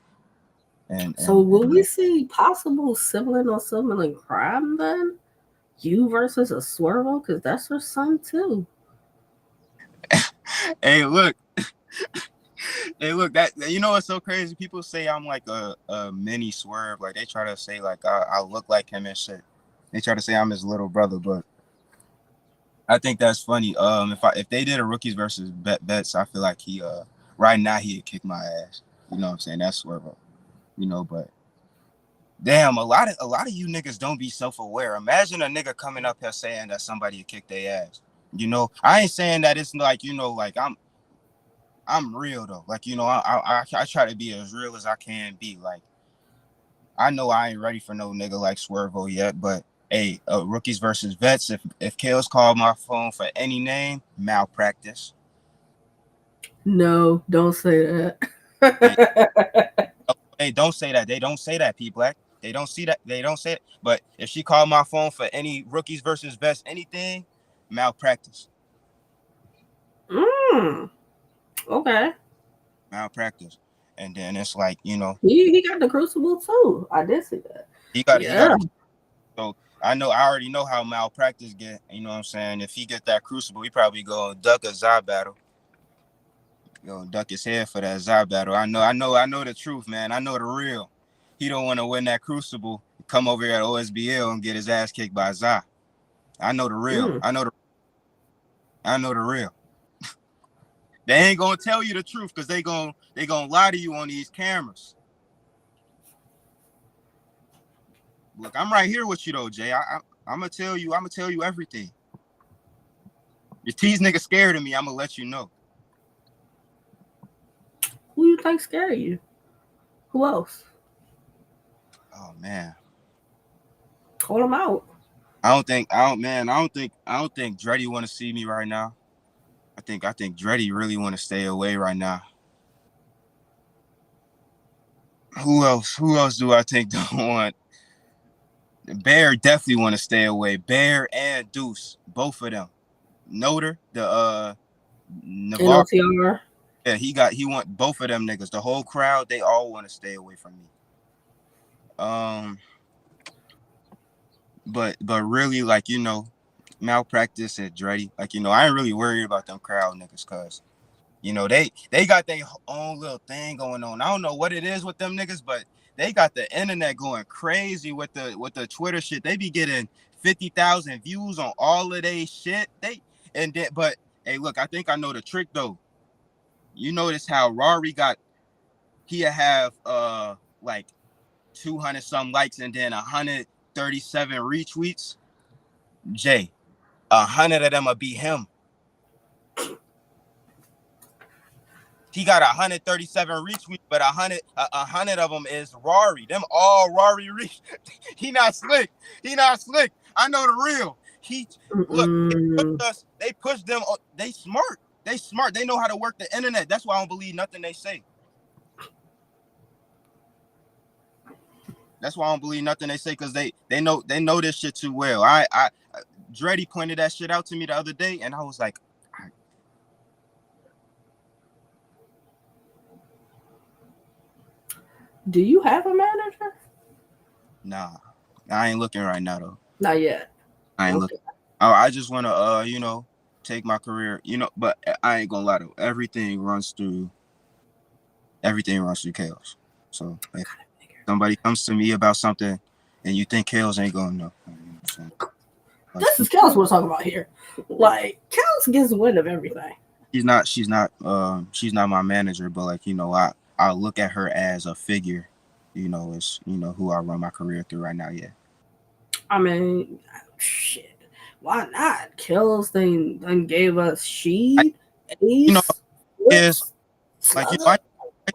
And So and, will we and see possible sibling or sibling crime then? You versus a Swervo, because that's her son too. hey, look, hey, look. That what's so crazy? People say I'm like a mini Swerve. Like they try to say like I look like him and shit. They try to say I'm his little brother, but I think that's funny. If they did a rookies versus vets, I feel like he right now he'd kick my ass. You know what I'm saying? That's where, but damn, a lot of you niggas don't be self aware. Imagine a nigga coming up here saying that somebody would kick their ass. I ain't saying that it's like like I'm real though. Like I try to be as real as I can be. Like I know I ain't ready for no nigga like Swervo yet, but hey, rookies versus vets. If Kale's called my phone for any name, malpractice. No, don't say Hey, that. hey, don't say that. They don't say that, P Black. They don't see that. They don't say it. But if she called my phone for any rookies versus vets, anything, malpractice. mm, okay. Malpractice. And then it's like, He got the crucible too. I did see that. he got Yeah. a so I already know how malpractice get, you know what I'm saying? If he get that crucible, he probably go duck a Zod battle. Go duck his head for that Zod battle. I know the truth, man. I know the real. He don't want to win that crucible, come over here at OSBL and get his ass kicked by Zod. I know the real. Mm. I know the real. They ain't gonna tell you the truth because they gonna lie to you on these cameras. Look, I'm right here with you though, Jay. I'm gonna tell you everything. If these niggas scared of me, I'm gonna let you know. Who you think scared you? Who else? Oh man. Call him out. I don't think Dreddy wanna see me right now. I think Dreddy really wanna stay away right now. Who else? Who else do I think don't want? Bear definitely wanna stay away. Bear and Deuce, both of them. Noter, the Navarre. NOTR. Yeah, he want both of them niggas. The whole crowd, they all want to stay away from me. Um, but really, like malpractice and Dreddy, like I ain't really worried about them crowd niggas, cause they got their own little thing going on. I don't know what it is with them niggas, but they got the internet going crazy with the Twitter shit. They be getting 50,000 views on all of they shit. But hey, look, I think I know the trick though. You notice how Rory got he'll have like 200 some likes and then 137 retweets. Jay, 100 of them will be him. He got 137 retweets, but a hundred of them is Rory. Them all Rory He not slick. He not slick. I know the real. He look. They push Mm-mm. us. They push them. They smart. They smart. They know how to work the internet. That's why I don't believe nothing they say. That's why I don't believe nothing they say because they know this shit too well. I Dreddy pointed that shit out to me the other day, and I was like, Do you have a manager? nah, I ain't looking right now though. Not yet. I ain't looking. Okay. I just wanna take my career, but I ain't gonna lie though. Everything runs through chaos. So if somebody comes to me about something, and you think chaos ain't gonna know, you know what I'm saying? Like This is Kels we're talking about here. Like Kels gets wind of everything. she's not my manager, but like I look at her as a figure. Is who I run my career through right now. Yeah. I mean, shit. Why not? Kels then gave us I, Sheed, you know Ace, is Woods, like Slugger,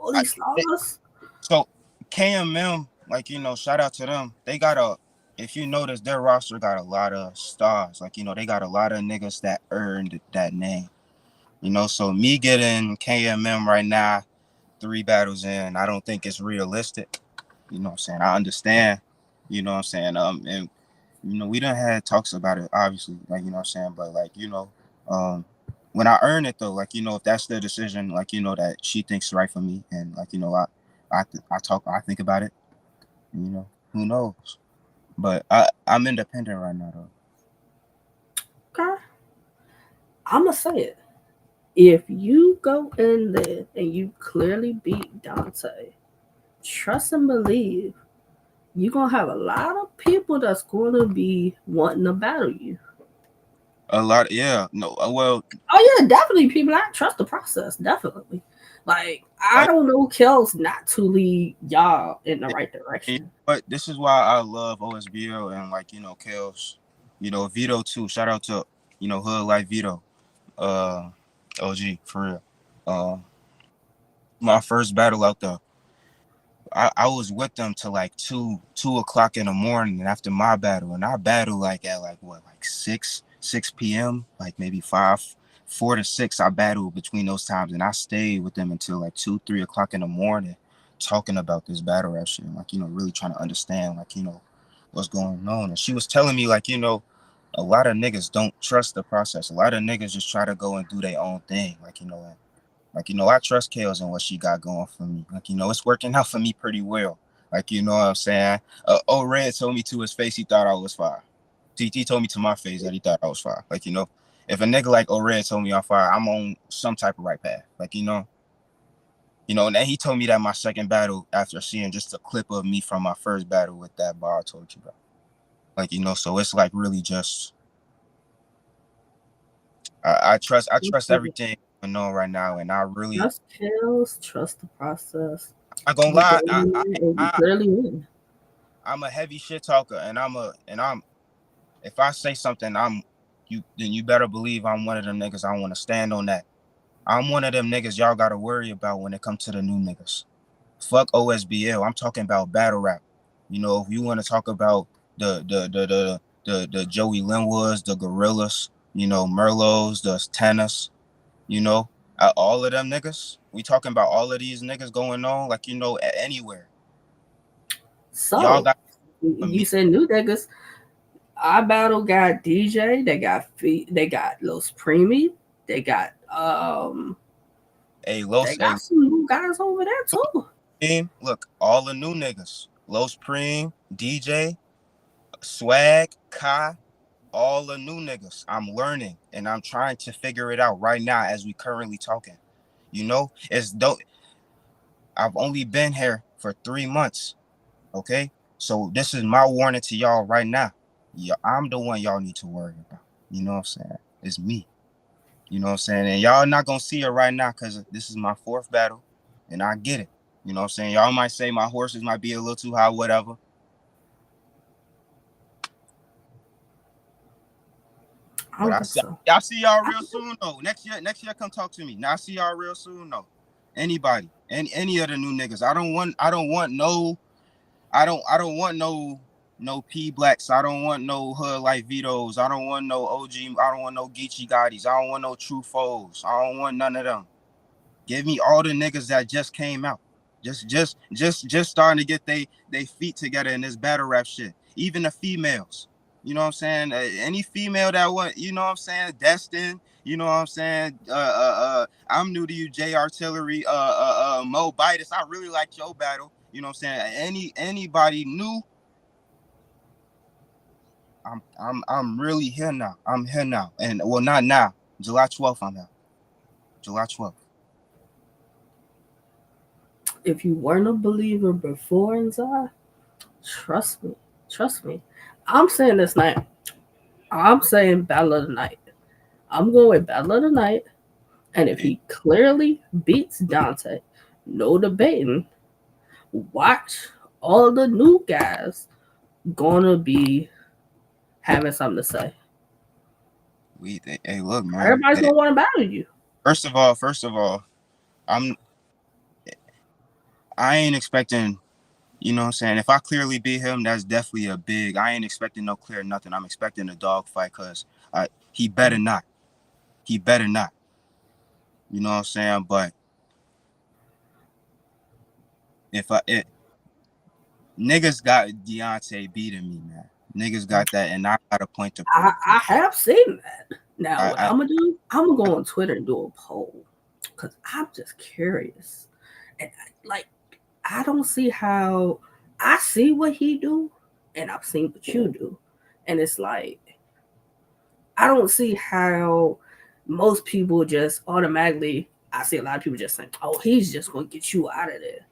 all I these stars. so KMM, like shout out to them. They got if you notice, their roster got a lot of stars. Like they got a lot of niggas that earned that name. So me getting KMM right now, 3 battles in, I don't think it's realistic. You know what I'm saying? I understand. You know what I'm saying? And we done had talks about it, obviously, like what I'm saying, but like, um when I earn it though, like, if that's the decision, like, that she thinks right for me, and like, I think about it, who knows? But I'm independent right now though. Okay. I'ma say it. If you go in there and you clearly beat Dante, trust and believe you're gonna have a lot of people that's gonna be wanting to battle you. A lot, yeah. No, well, Oh yeah, definitely people I trust the process, definitely. Like I like, don't know Kels not to lead y'all in the right direction. but this is why I love OSBL and like Kels, Vito too. Shout out to Hood Life Vito, uh, OG for real. Uh, my first battle out there. I was with them till like 2 o'clock in the morning after my battle, and I battled like at like what, like 6 p.m., like maybe 4 to 6. I battled between those times, and I stayed with them until like 2 3 o'clock in the morning, talking about this battle rap shit, like really trying to understand like what's going on. And she was telling me like a lot of niggas don't trust the process. A lot of niggas just try to go and do their own thing, like, I trust Kales and what she got going for me. Like, it's working out for me pretty well. Like, you know what I'm saying? Red told me to his face he thought I was fire. TT told me to my face that he thought I was fire. Like, if a nigga like Red told me I'm fire, I'm on some type of right path. Like, and then he told me that my second battle after seeing just a clip of me from my first battle with that bar I told you about. Like, so it's like really just I trust everything going on right now, and I really Trust Kels, trust the process. I'm not gonna You go lie. in there and you clearly win. I'm a heavy shit talker, and I'm if I say something, then you better believe I'm one of them niggas. I want to stand on that. I'm one of them niggas y'all gotta worry about when it comes to the new niggas. Fuck OSBL. I'm talking about battle rap. If you want to talk about the Joey Linwoods, the Gorillas, Merlots, the Tennis, you know, all of them niggas. We talking about all of these niggas going on, like anywhere. Y'all So got for you me. said new niggas. Our battle got DJ, they got Los Primi, they got Hey, they Los, hey, got some new guys over there too. Look, all the new niggas. Los Preem, DJ, Swag, Kai, all the new niggas. I'm learning and I'm trying to figure it out right now as we currently talking. It's don't I've only been here for 3 months. Okay. So this is my warning to y'all right now. Yeah, I'm the one y'all need to worry about. You know what I'm saying? It's me. You know what I'm saying? And y'all not gonna see it right now because this is my fourth battle, and I get it. You know what I'm saying? Y'all might say my horses might be a little too high, whatever. I But don't think so. y'all see y'all real soon though. Next year, come talk to me. Now I see y'all real soon though. Anybody, any of the new niggas. I don't want no P Blacks. I don't want no Hood Life Vito's. I don't want no OG. I don't want no Geechee Gottis. I don't want no True Foes. I don't want none of them. Give me all the niggas that just came out. Just starting to get they feet together in this battle rap shit. Even the females. You know what I'm saying? Any female that want, you know what I'm saying? Destin, you know what I'm saying? I'm new to you, J Artillery, Mo Bitus. I really like your battle. You know what I'm saying? Anybody new, I'm really here now. I'm here now. And well, not now. July 12th, I'm here. July 12th. If you weren't a believer before inside, trust me. Trust me. I'm saying this night. I'm saying battle of the night. I'm going with battle of the night. And if he clearly beats Dante, no debating, watch all the new guys gonna be having something to say. Hey, look, man. Everybody's gonna want to battle you. First of all, I'm I ain't expecting, you know what I'm saying? If I clearly beat him, that's definitely a big. I ain't expecting no clear nothing. I'm expecting a dog fight because he better not. He better not. You know what I'm saying? But if niggas got Deontay beating me, man. Niggas got that, and I got a point to prove it. I have seen that. Now, what I I'm gonna do? I'm gonna go on Twitter and do a poll because I'm just curious. And like, I don't see how I see what he do, and I've seen what you do, and it's like I don't see how most people just automatically. I see a lot of people just saying, "Oh, he's just gonna get you out of there,"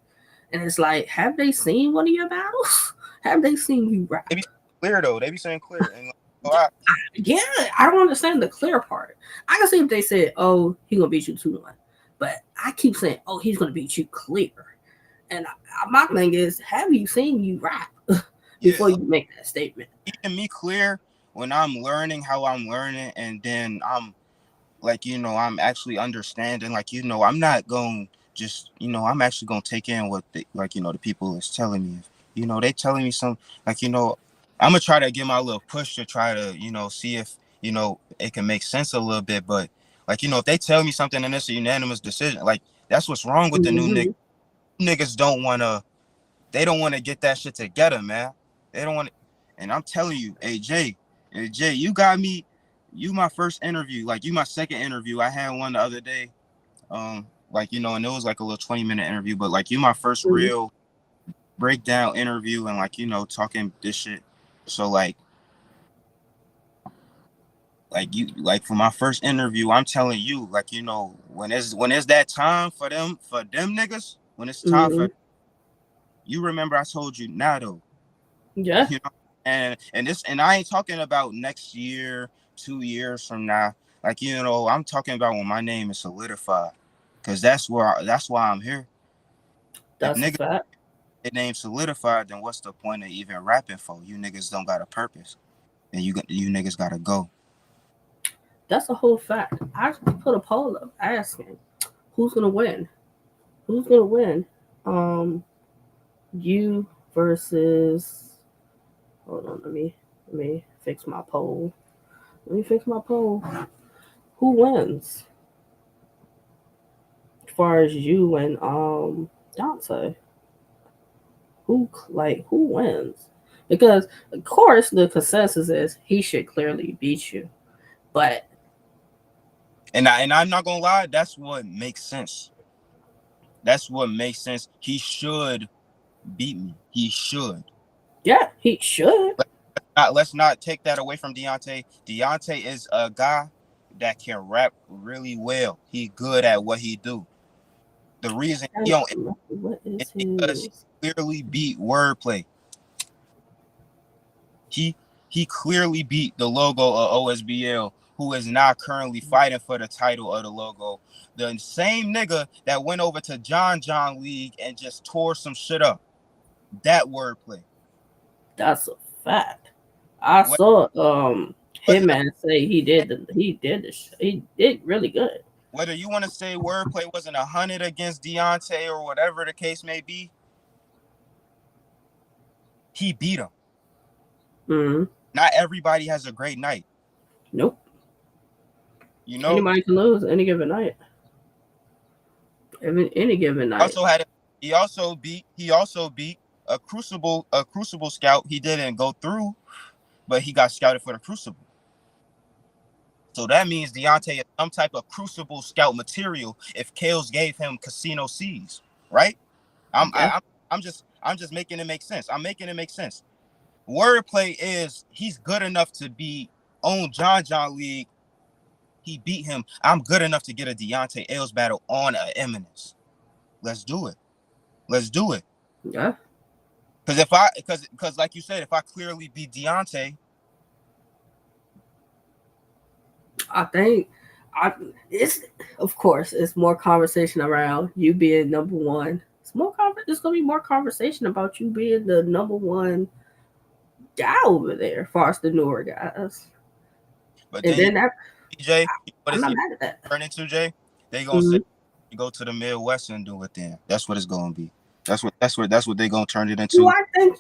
and it's like, have they seen one of your battles? Have they seen you rap? They be clear though. They be saying clear, and like, oh, I, Yeah, I don't understand the clear part. I can see if they said, "Oh, he gonna beat you 2-1," but I keep saying, "Oh, he's gonna beat you clear." And my thing is, have you seen you rap yeah, before you make that statement? keeping me clear when I'm learning how I'm learning, and then I'm like, I'm actually understanding. Like, I'm not going just, I'm actually gonna take in what the people is telling me. They telling me some, like, I'm gonna try to give my little push to try to, see if it can make sense a little bit. But like, if they tell me something and it's a unanimous decision, like that's what's wrong with the new niggas. Mm-hmm. Niggas don't wanna they don't want to get that shit together, man. They don't want to. And I'm telling you, hey Jay, you got me. You my first interview, like you my second interview. I had one the other day, like and it was like a little 20-minute interview, but like you my first Mm-hmm. real breakdown interview, and like talking this shit. So like you like for my first interview, I'm telling you, like when it's that time for them niggas, when it's time Mm-hmm. for you, remember I told you now though. Yeah, you know and I ain't talking about next year, 2 years from now. Like I'm talking about when my name is solidified, because that's why I'm here. If that's a niggas fact. their name solidified, then what's the point of even rapping for? You niggas don't got a purpose, and you niggas gotta go. That's a whole fact. I put a poll up asking who's gonna win. Who's gonna win? Um, you versus. Hold on, let me fix my poll. Let me fix my poll. Who wins? As far as you and Dante, who wins? Because of course the consensus is he should clearly beat you, but And I'm not gonna lie, that's what makes sense. That's what makes sense. He should beat me. He should. yeah, he should. Let's not take that away from Deontay. Deontay is a guy that can rap really well. He good at what he do. The reason he don't What is is because his? he clearly beat wordplay. He he clearly beat the logo of OSBL, who is not currently fighting for the title of the logo. The same nigga that went over to John League and just tore some shit up. That wordplay. That's a fact. I What saw was it? Hitman say he did really good. Whether you want to say wordplay wasn't 100 against Deontay or whatever the case may be, he beat him. Mm-hmm. Not everybody has a great night, Nope. you know. Anybody can lose any given night. Any given night. Also had he also beat a crucible scout. He didn't go through, but he got scouted for the crucible. So that means Deontay is some type of crucible scout material if Kales gave him casino C's, right? I'm Yeah. I, I'm just making it make sense. I'm making it make sense. Wordplay is he's good enough to be on John League. He beat him. I'm good enough to get a Deontay Ailes battle on a Eminence. Let's do it. Let's do it. Yeah. Because like you said, if I clearly beat Deontay, I think I it's of course it's more conversation around you being number one. It's gonna be more conversation about you being the number one guy over there, as far as the newer guys. but And then then that Jay, what I'm is not it mad at that. turn into, Jay? They gonna say Mm-hmm. you go to the Midwest and do it then. That's what it's gonna be. That's what they gonna turn it Do into. I think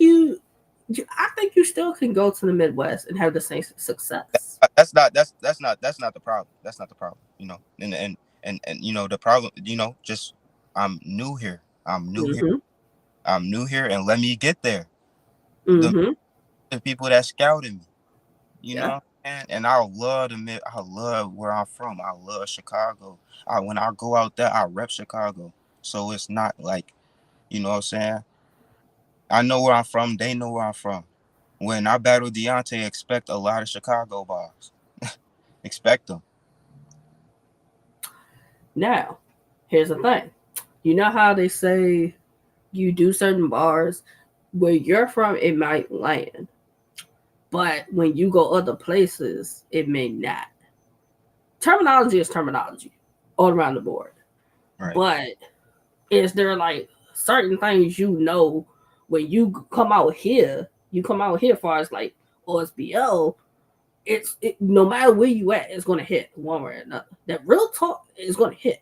you still can go to the Midwest and have the same success. That's not the problem. That's not the problem. And the problem, just I'm new here. I'm new here. Mm-hmm. I'm new here, and let me get there. The, Mm-hmm. the people that scouted me, Yeah. and I love where I'm from. I love Chicago. When I go out there, I rep Chicago. So it's not like, what I'm saying? I know where I'm from. They know where I'm from. When I battle Deontay, expect a lot of Chicago bars. Expect them. Now, here's the thing. You know how they say you do certain bars where you're from, it might land, but when you go other places, it may not. Terminology is terminology all around the board. Right. But is there like certain things when you come out here, you come out here far as like OSBL, no matter where you at, it's gonna hit one way or another. That real talk is gonna hit.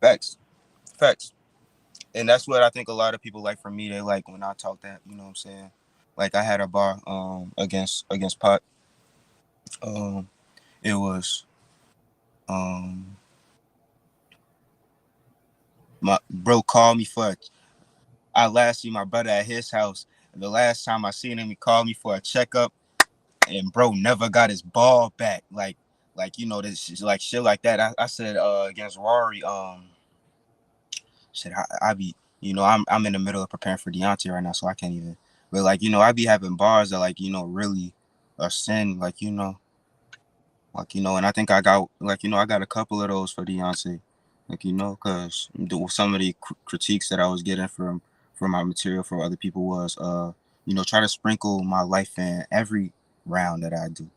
Facts. Facts. And that's what I think a lot of people like from me. They like when I talk that, you know what I'm saying? Like I had a bar against Pot. Um it was um my bro called me for I last seen my brother at his house. The last time I seen him, he called me for a checkup, and bro never got his ball back. Like you know this like shit like that. I said against Rory, shit I be I'm in the middle of preparing for Deontay right now, so I can't even. But like I be having bars that like really are sin and I think I got I got a couple of those for Deontay, cause some of the critiques that I was getting from my material from other people was try to sprinkle my life in every round that I do,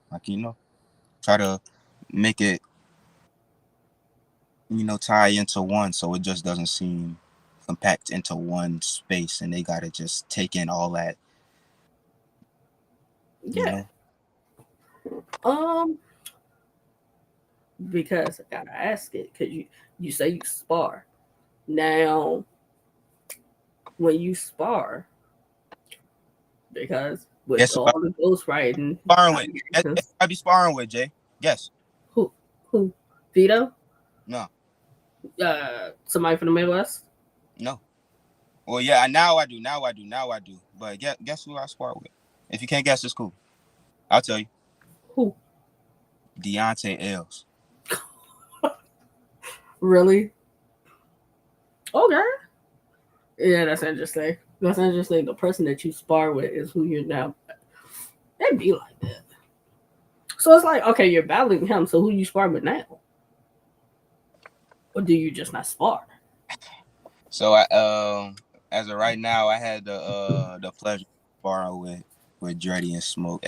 try to make it tie into one so it just doesn't seem compact into one space and they gotta just take in all that, you Yeah. know. Um, because I gotta ask it, because you say you spar. Now, when you spar, because with Guess who all the ghostwriting sparring with? Guess allegations, who I be sparring with, Jay? Guess. who Vito, No, somebody from the Midwest, no. Well, yeah, now I do. But guess who I spar with? If you can't guess, it's cool. I'll tell you. who Deontay Els. really? Okay, yeah, that's interesting. That's interesting. The person that you spar with is who you're now. It'd be like that. So it's like, okay, you're battling him. So who you spar with now, or do you just not spar? So I as of right now, I had the pleasure of sparring with Dreddy and Smoke.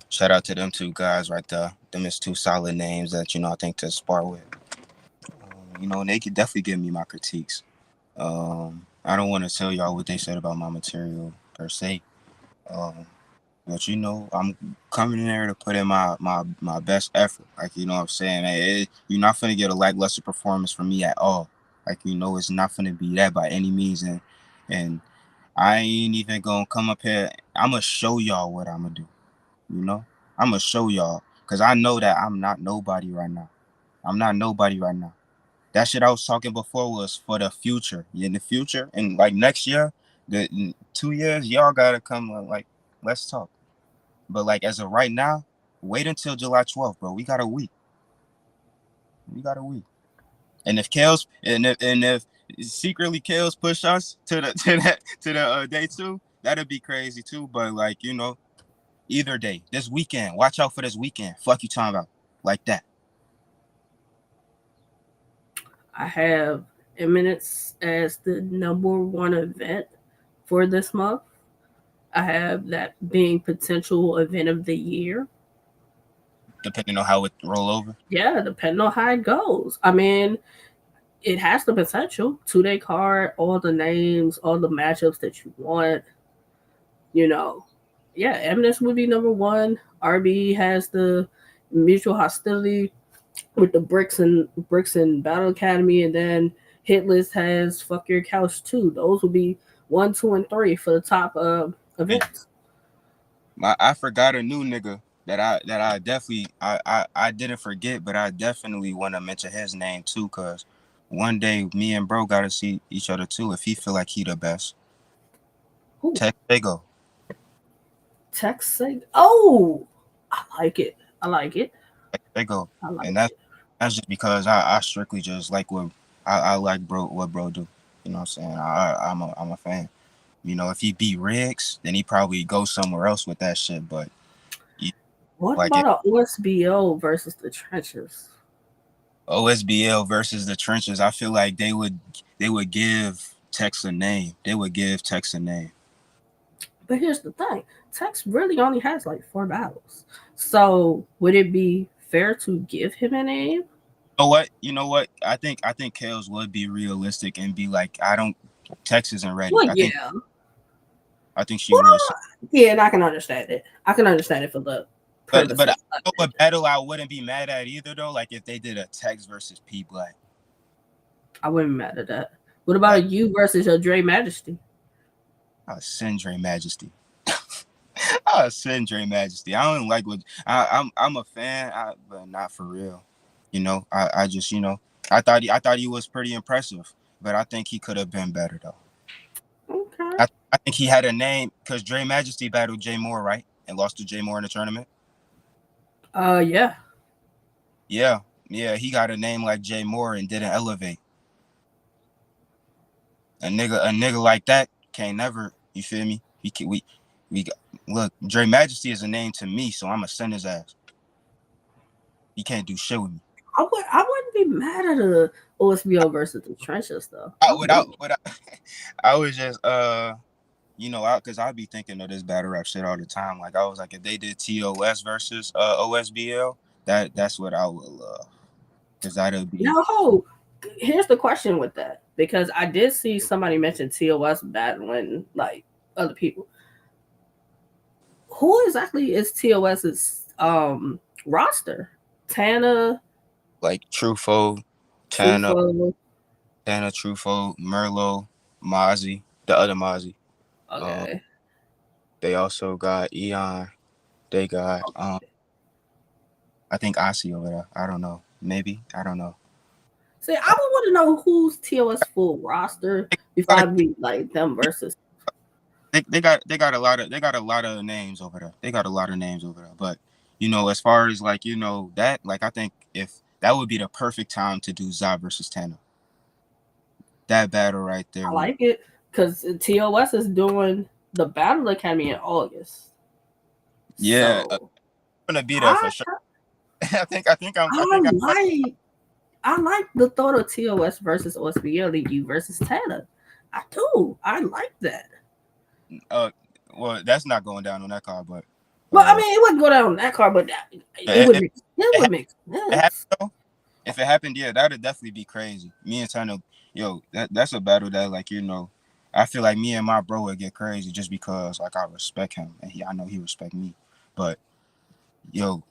Shout out to them two guys right there. Them is two solid names that I think to spar with. And they could definitely give me my critiques. I don't want to tell y'all what they said about my material per se. Um, but I'm coming in there to put in my best effort. Like what I'm saying, you're not gonna get a lackluster performance from me at all. Like it's not gonna be that by any means. And I ain't even gonna come up here. I'm gonna show y'all what I'm gonna do. You know, I'm gonna show y'all because I know that I'm not nobody right now. I'm not nobody right now. That shit I was talking before was for the future. In the future, and like next year, the in 2 years, y'all gotta come like let's talk. But like as of right now, wait until July 12th, bro. We got a week. We got a week. And if secretly Kales push us to the to the day two, that'd be crazy too. But like either day, this weekend, watch out for this weekend. Fuck you talking about like that. I have Eminence as the number one event for this month. I have that being potential event of the year. Depending on how it roll over. Yeah, depending on how it goes. I mean, it has the potential. 2 day card, all the names, all the matchups that you want. You know, yeah, Eminence would be number one. RB has the mutual hostility with the bricks and Battle Academy, and then Hitless has Fuck Your Couch too. Those will be one, two, and three for the top And events. I forgot a new nigga that I definitely I didn't forget, but I definitely want to mention his name too, cause one day me and bro gotta see each other too. If he feel like he the best, Ooh, Tech Fago, text say, oh, I like it. I like it. Tech Fago, I like and that's it. that's just because I strictly just like I like what bro do. You know what I'm saying? I'm a fan. If he beat Riggs, then he probably go somewhere else with that shit. But he, What like about a OSBO versus the trenches? OSBL versus the trenches, I feel like they would give Tex a name. They would give Tex a name. But here's the thing: Tex really only has like 4 battles. So would it be fair to give him a name? know what? You know what? I think Kales would be realistic and be like, I don't. Tex isn't ready. Well, I think yeah. I think she Well, would. So, yeah, and I can understand it. I can understand it for the but I purposes of know it. what battle I wouldn't be mad at either though. Like if they did a Tex versus P Black, I wouldn't be mad at that. What about a like you versus your Dre Majesty? send Dre Majesty. Send Dre Majesty. I don't like what I'm a fan, but not for real. I just I thought he was pretty impressive, but I think he could have been better though. Okay. I think he had a name because Dre Majesty battled Jay Moore, right? And lost to Jay Moore in the tournament. Yeah. Yeah. Yeah, he got a name like Jay Moore and didn't elevate. A nigga like that can't never, you feel me? We got, look, Dre Majesty is a name to me, so I'ma send his ass. He can't do shit with me. I wouldn't be mad at a OSBO versus the trenches though. I Without wouldn't. without I was just because I'd be thinking of this battle rap shit all the time. Like I was like, if they did TOS versus OSBL, that's what I would love. Cause that'll be No, here's the question with that because I did see somebody mention TOS battling like other people. Who exactly is TOS's roster? Tana, like Trufo, Tana, Trufo. Trufo, Merlot, Mozzie, the other Mozzie. Um, Okay. they also got Eon. They got I think Asi over there. I don't know. Maybe I don't know. See, I would want to know who's TOS full roster before I be like them versus. They got a lot of names over there. They got a lot of names over there. But as far as like that, like I think if that would be the perfect time to do Za versus Tana. That battle right there I would. like it because TOS is doing the Battle Academy in August. Yeah, So I'm gonna be there I for sure. I I think I might. like I like the thought of TOS versus OSBL and you versus Tanner. I do. I like that. Uh, well, that's not going down on that card, but Well, I uh, mean, it wouldn't go down on that card, but it if would if make it it, would hap- make it happened sense. though, if it happened, yeah, that'd definitely be crazy. Me and Tana, yo, that's a battle that like I feel like me and my bro would get crazy just because like I respect him and I know he respect me. But yo,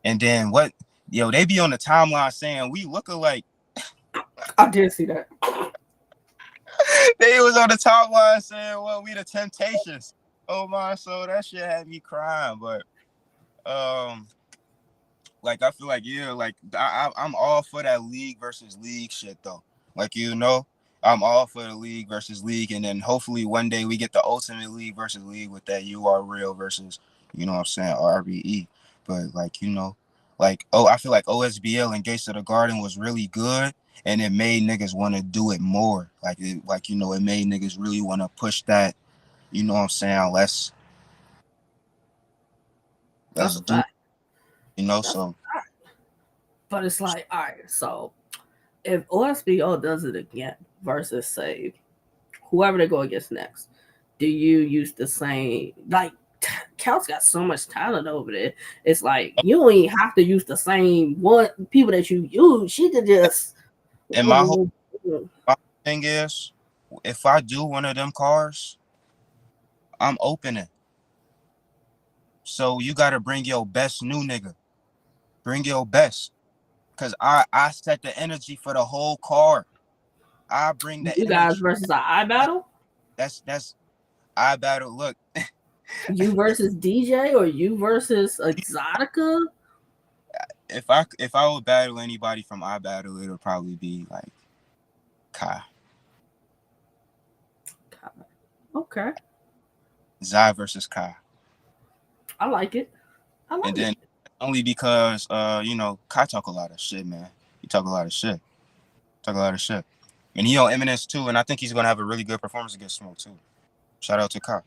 and then what? Yo, they be on the timeline saying we look alike. I did see that. They was on the timeline saying, well, we the Temptations. Oh my soul, that shit had me crying. But um, like I feel like like I'm all for that league versus league shit though. Like I'm all for the league versus league, and then hopefully one day we get the ultimate league versus league with that you are real versus what I'm saying RBE. But like I feel like OSBL and Gates of the Garden was really good, and it made niggas want to do it more. It made niggas really want to push that. You know what I'm saying? That's Let's a do fact. That's so. but it's like, all right, so if OSBO does it again versus say whoever they go against next, do you use the same like Cal's got so much talent over there. It's like you don't even have to use the same one people that you use. She could just And my thing is, if I do one of them cars, I'm opening. So you gotta bring your best new nigga. Bring your best. Cause I set the energy for the whole car. I bring the you guys energy. versus an I battle. That's I battle. Look, You versus DJ or you versus Exotica. if I would battle anybody from I battle, it'll probably be like Kai. Okay, Zai versus Kai. I like it. I And like it. then only because Kai talk a lot of shit, man. He talk a lot of shit. Talk a lot of shit. And he on Eminence too, and I think he's gonna have a really good performance against Smoke too. Shout out to Kai.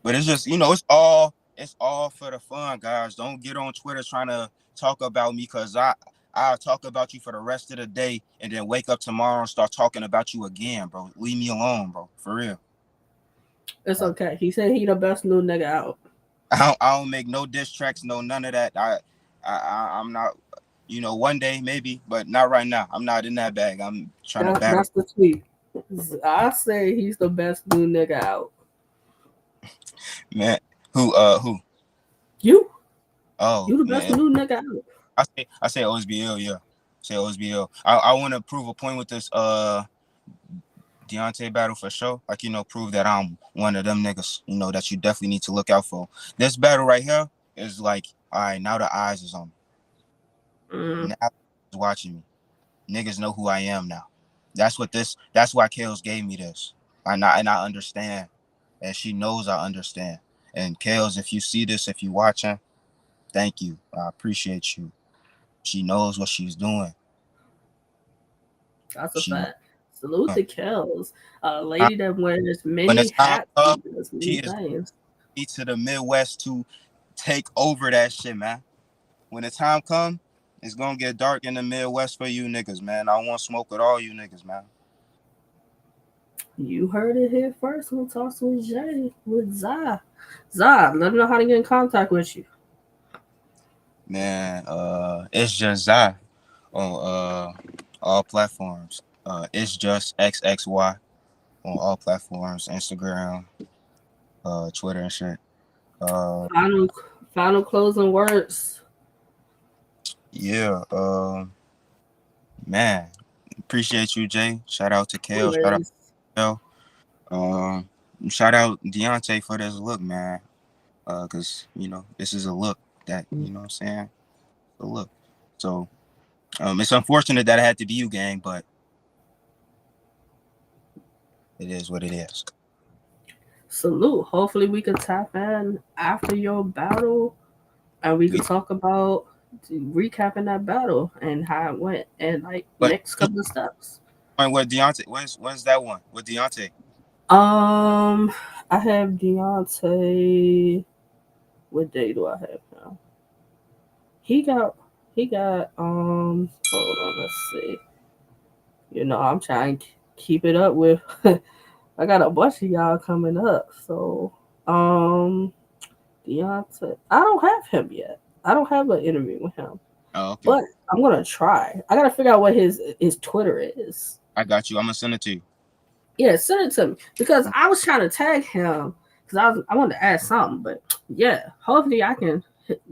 But it's just, it's all for the fun, guys. Don't get on Twitter trying to talk about me because I'll talk about you for the rest of the day and then wake up tomorrow and start talking about you again, bro. Leave me alone, bro. For real. It's Uh, okay. He said he the best new nigga out. I don't make no diss tracks, no none of that. I'm not. You know, one day maybe, but not right now. I'm not in that bag. I'm trying to battle, That's the tweet. I say he's the best new nigga out. man. Who? You, Oh you the best man, new nigga out. I say OSBL. Yeah, say OSBL. I want to prove a point with this Deontay battle for sure. Like, prove that I'm one of them niggas, that you definitely need to look out for. This battle right here is like, all right, now the eyes is on me. Mm, Now is watching me. Niggas know who I am now. That's why Kales gave me this. And I understand. And she knows I understand. And Kales, if you see this, if you watching, thank you. I appreciate you. She knows what she's doing. that's a She knows. fact. Salute to Kels, a Uh, lady that wears When the many time hats comes, and does she many is things. to the Midwest to take over that shit, man. When the time come, it's gonna get dark in the Midwest for you niggas, man. I want smoke with all you niggas, man. You heard it here first. We'll talk with Jay with Zah. Zah, let them know how to get in contact with you. Man, it's just that on all platforms. It's just XXY on all platforms, Instagram, Twitter and shit. Uh, Final, final closing words. yeah. Man, appreciate you, Jay. Shout out to Kale. Shout out Always. to Kale. Um, Shout out Deontay for this look, man. Cause this is a look that what I'm saying, a look. So it's unfortunate that it had to be you, gang, but it is what it is. Salute. Hopefully, we could tap in after your battle and we Yeah. could talk about recapping that battle and how it went and like But next couple of steps. what Deontay? When's that one with Deontay? Um, I have Deontay. What day do I have now? He got hold on, let's see. I'm trying to keep it up with I got a bunch of y'all coming up. So um Deontay, I don't have him yet. I don't have an interview with him. Oh, okay. But I'm gonna try. I gotta figure out what his Twitter is. I got you. I'm gonna send it to you. Yeah, send it to me because I was trying to tag him because I wanted to add something, but yeah, hopefully I can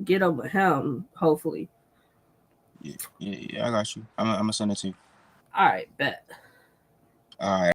get up with him. Hopefully, Yeah, yeah, yeah. I got you. I'm gonna send it to you. all right, bet. All right.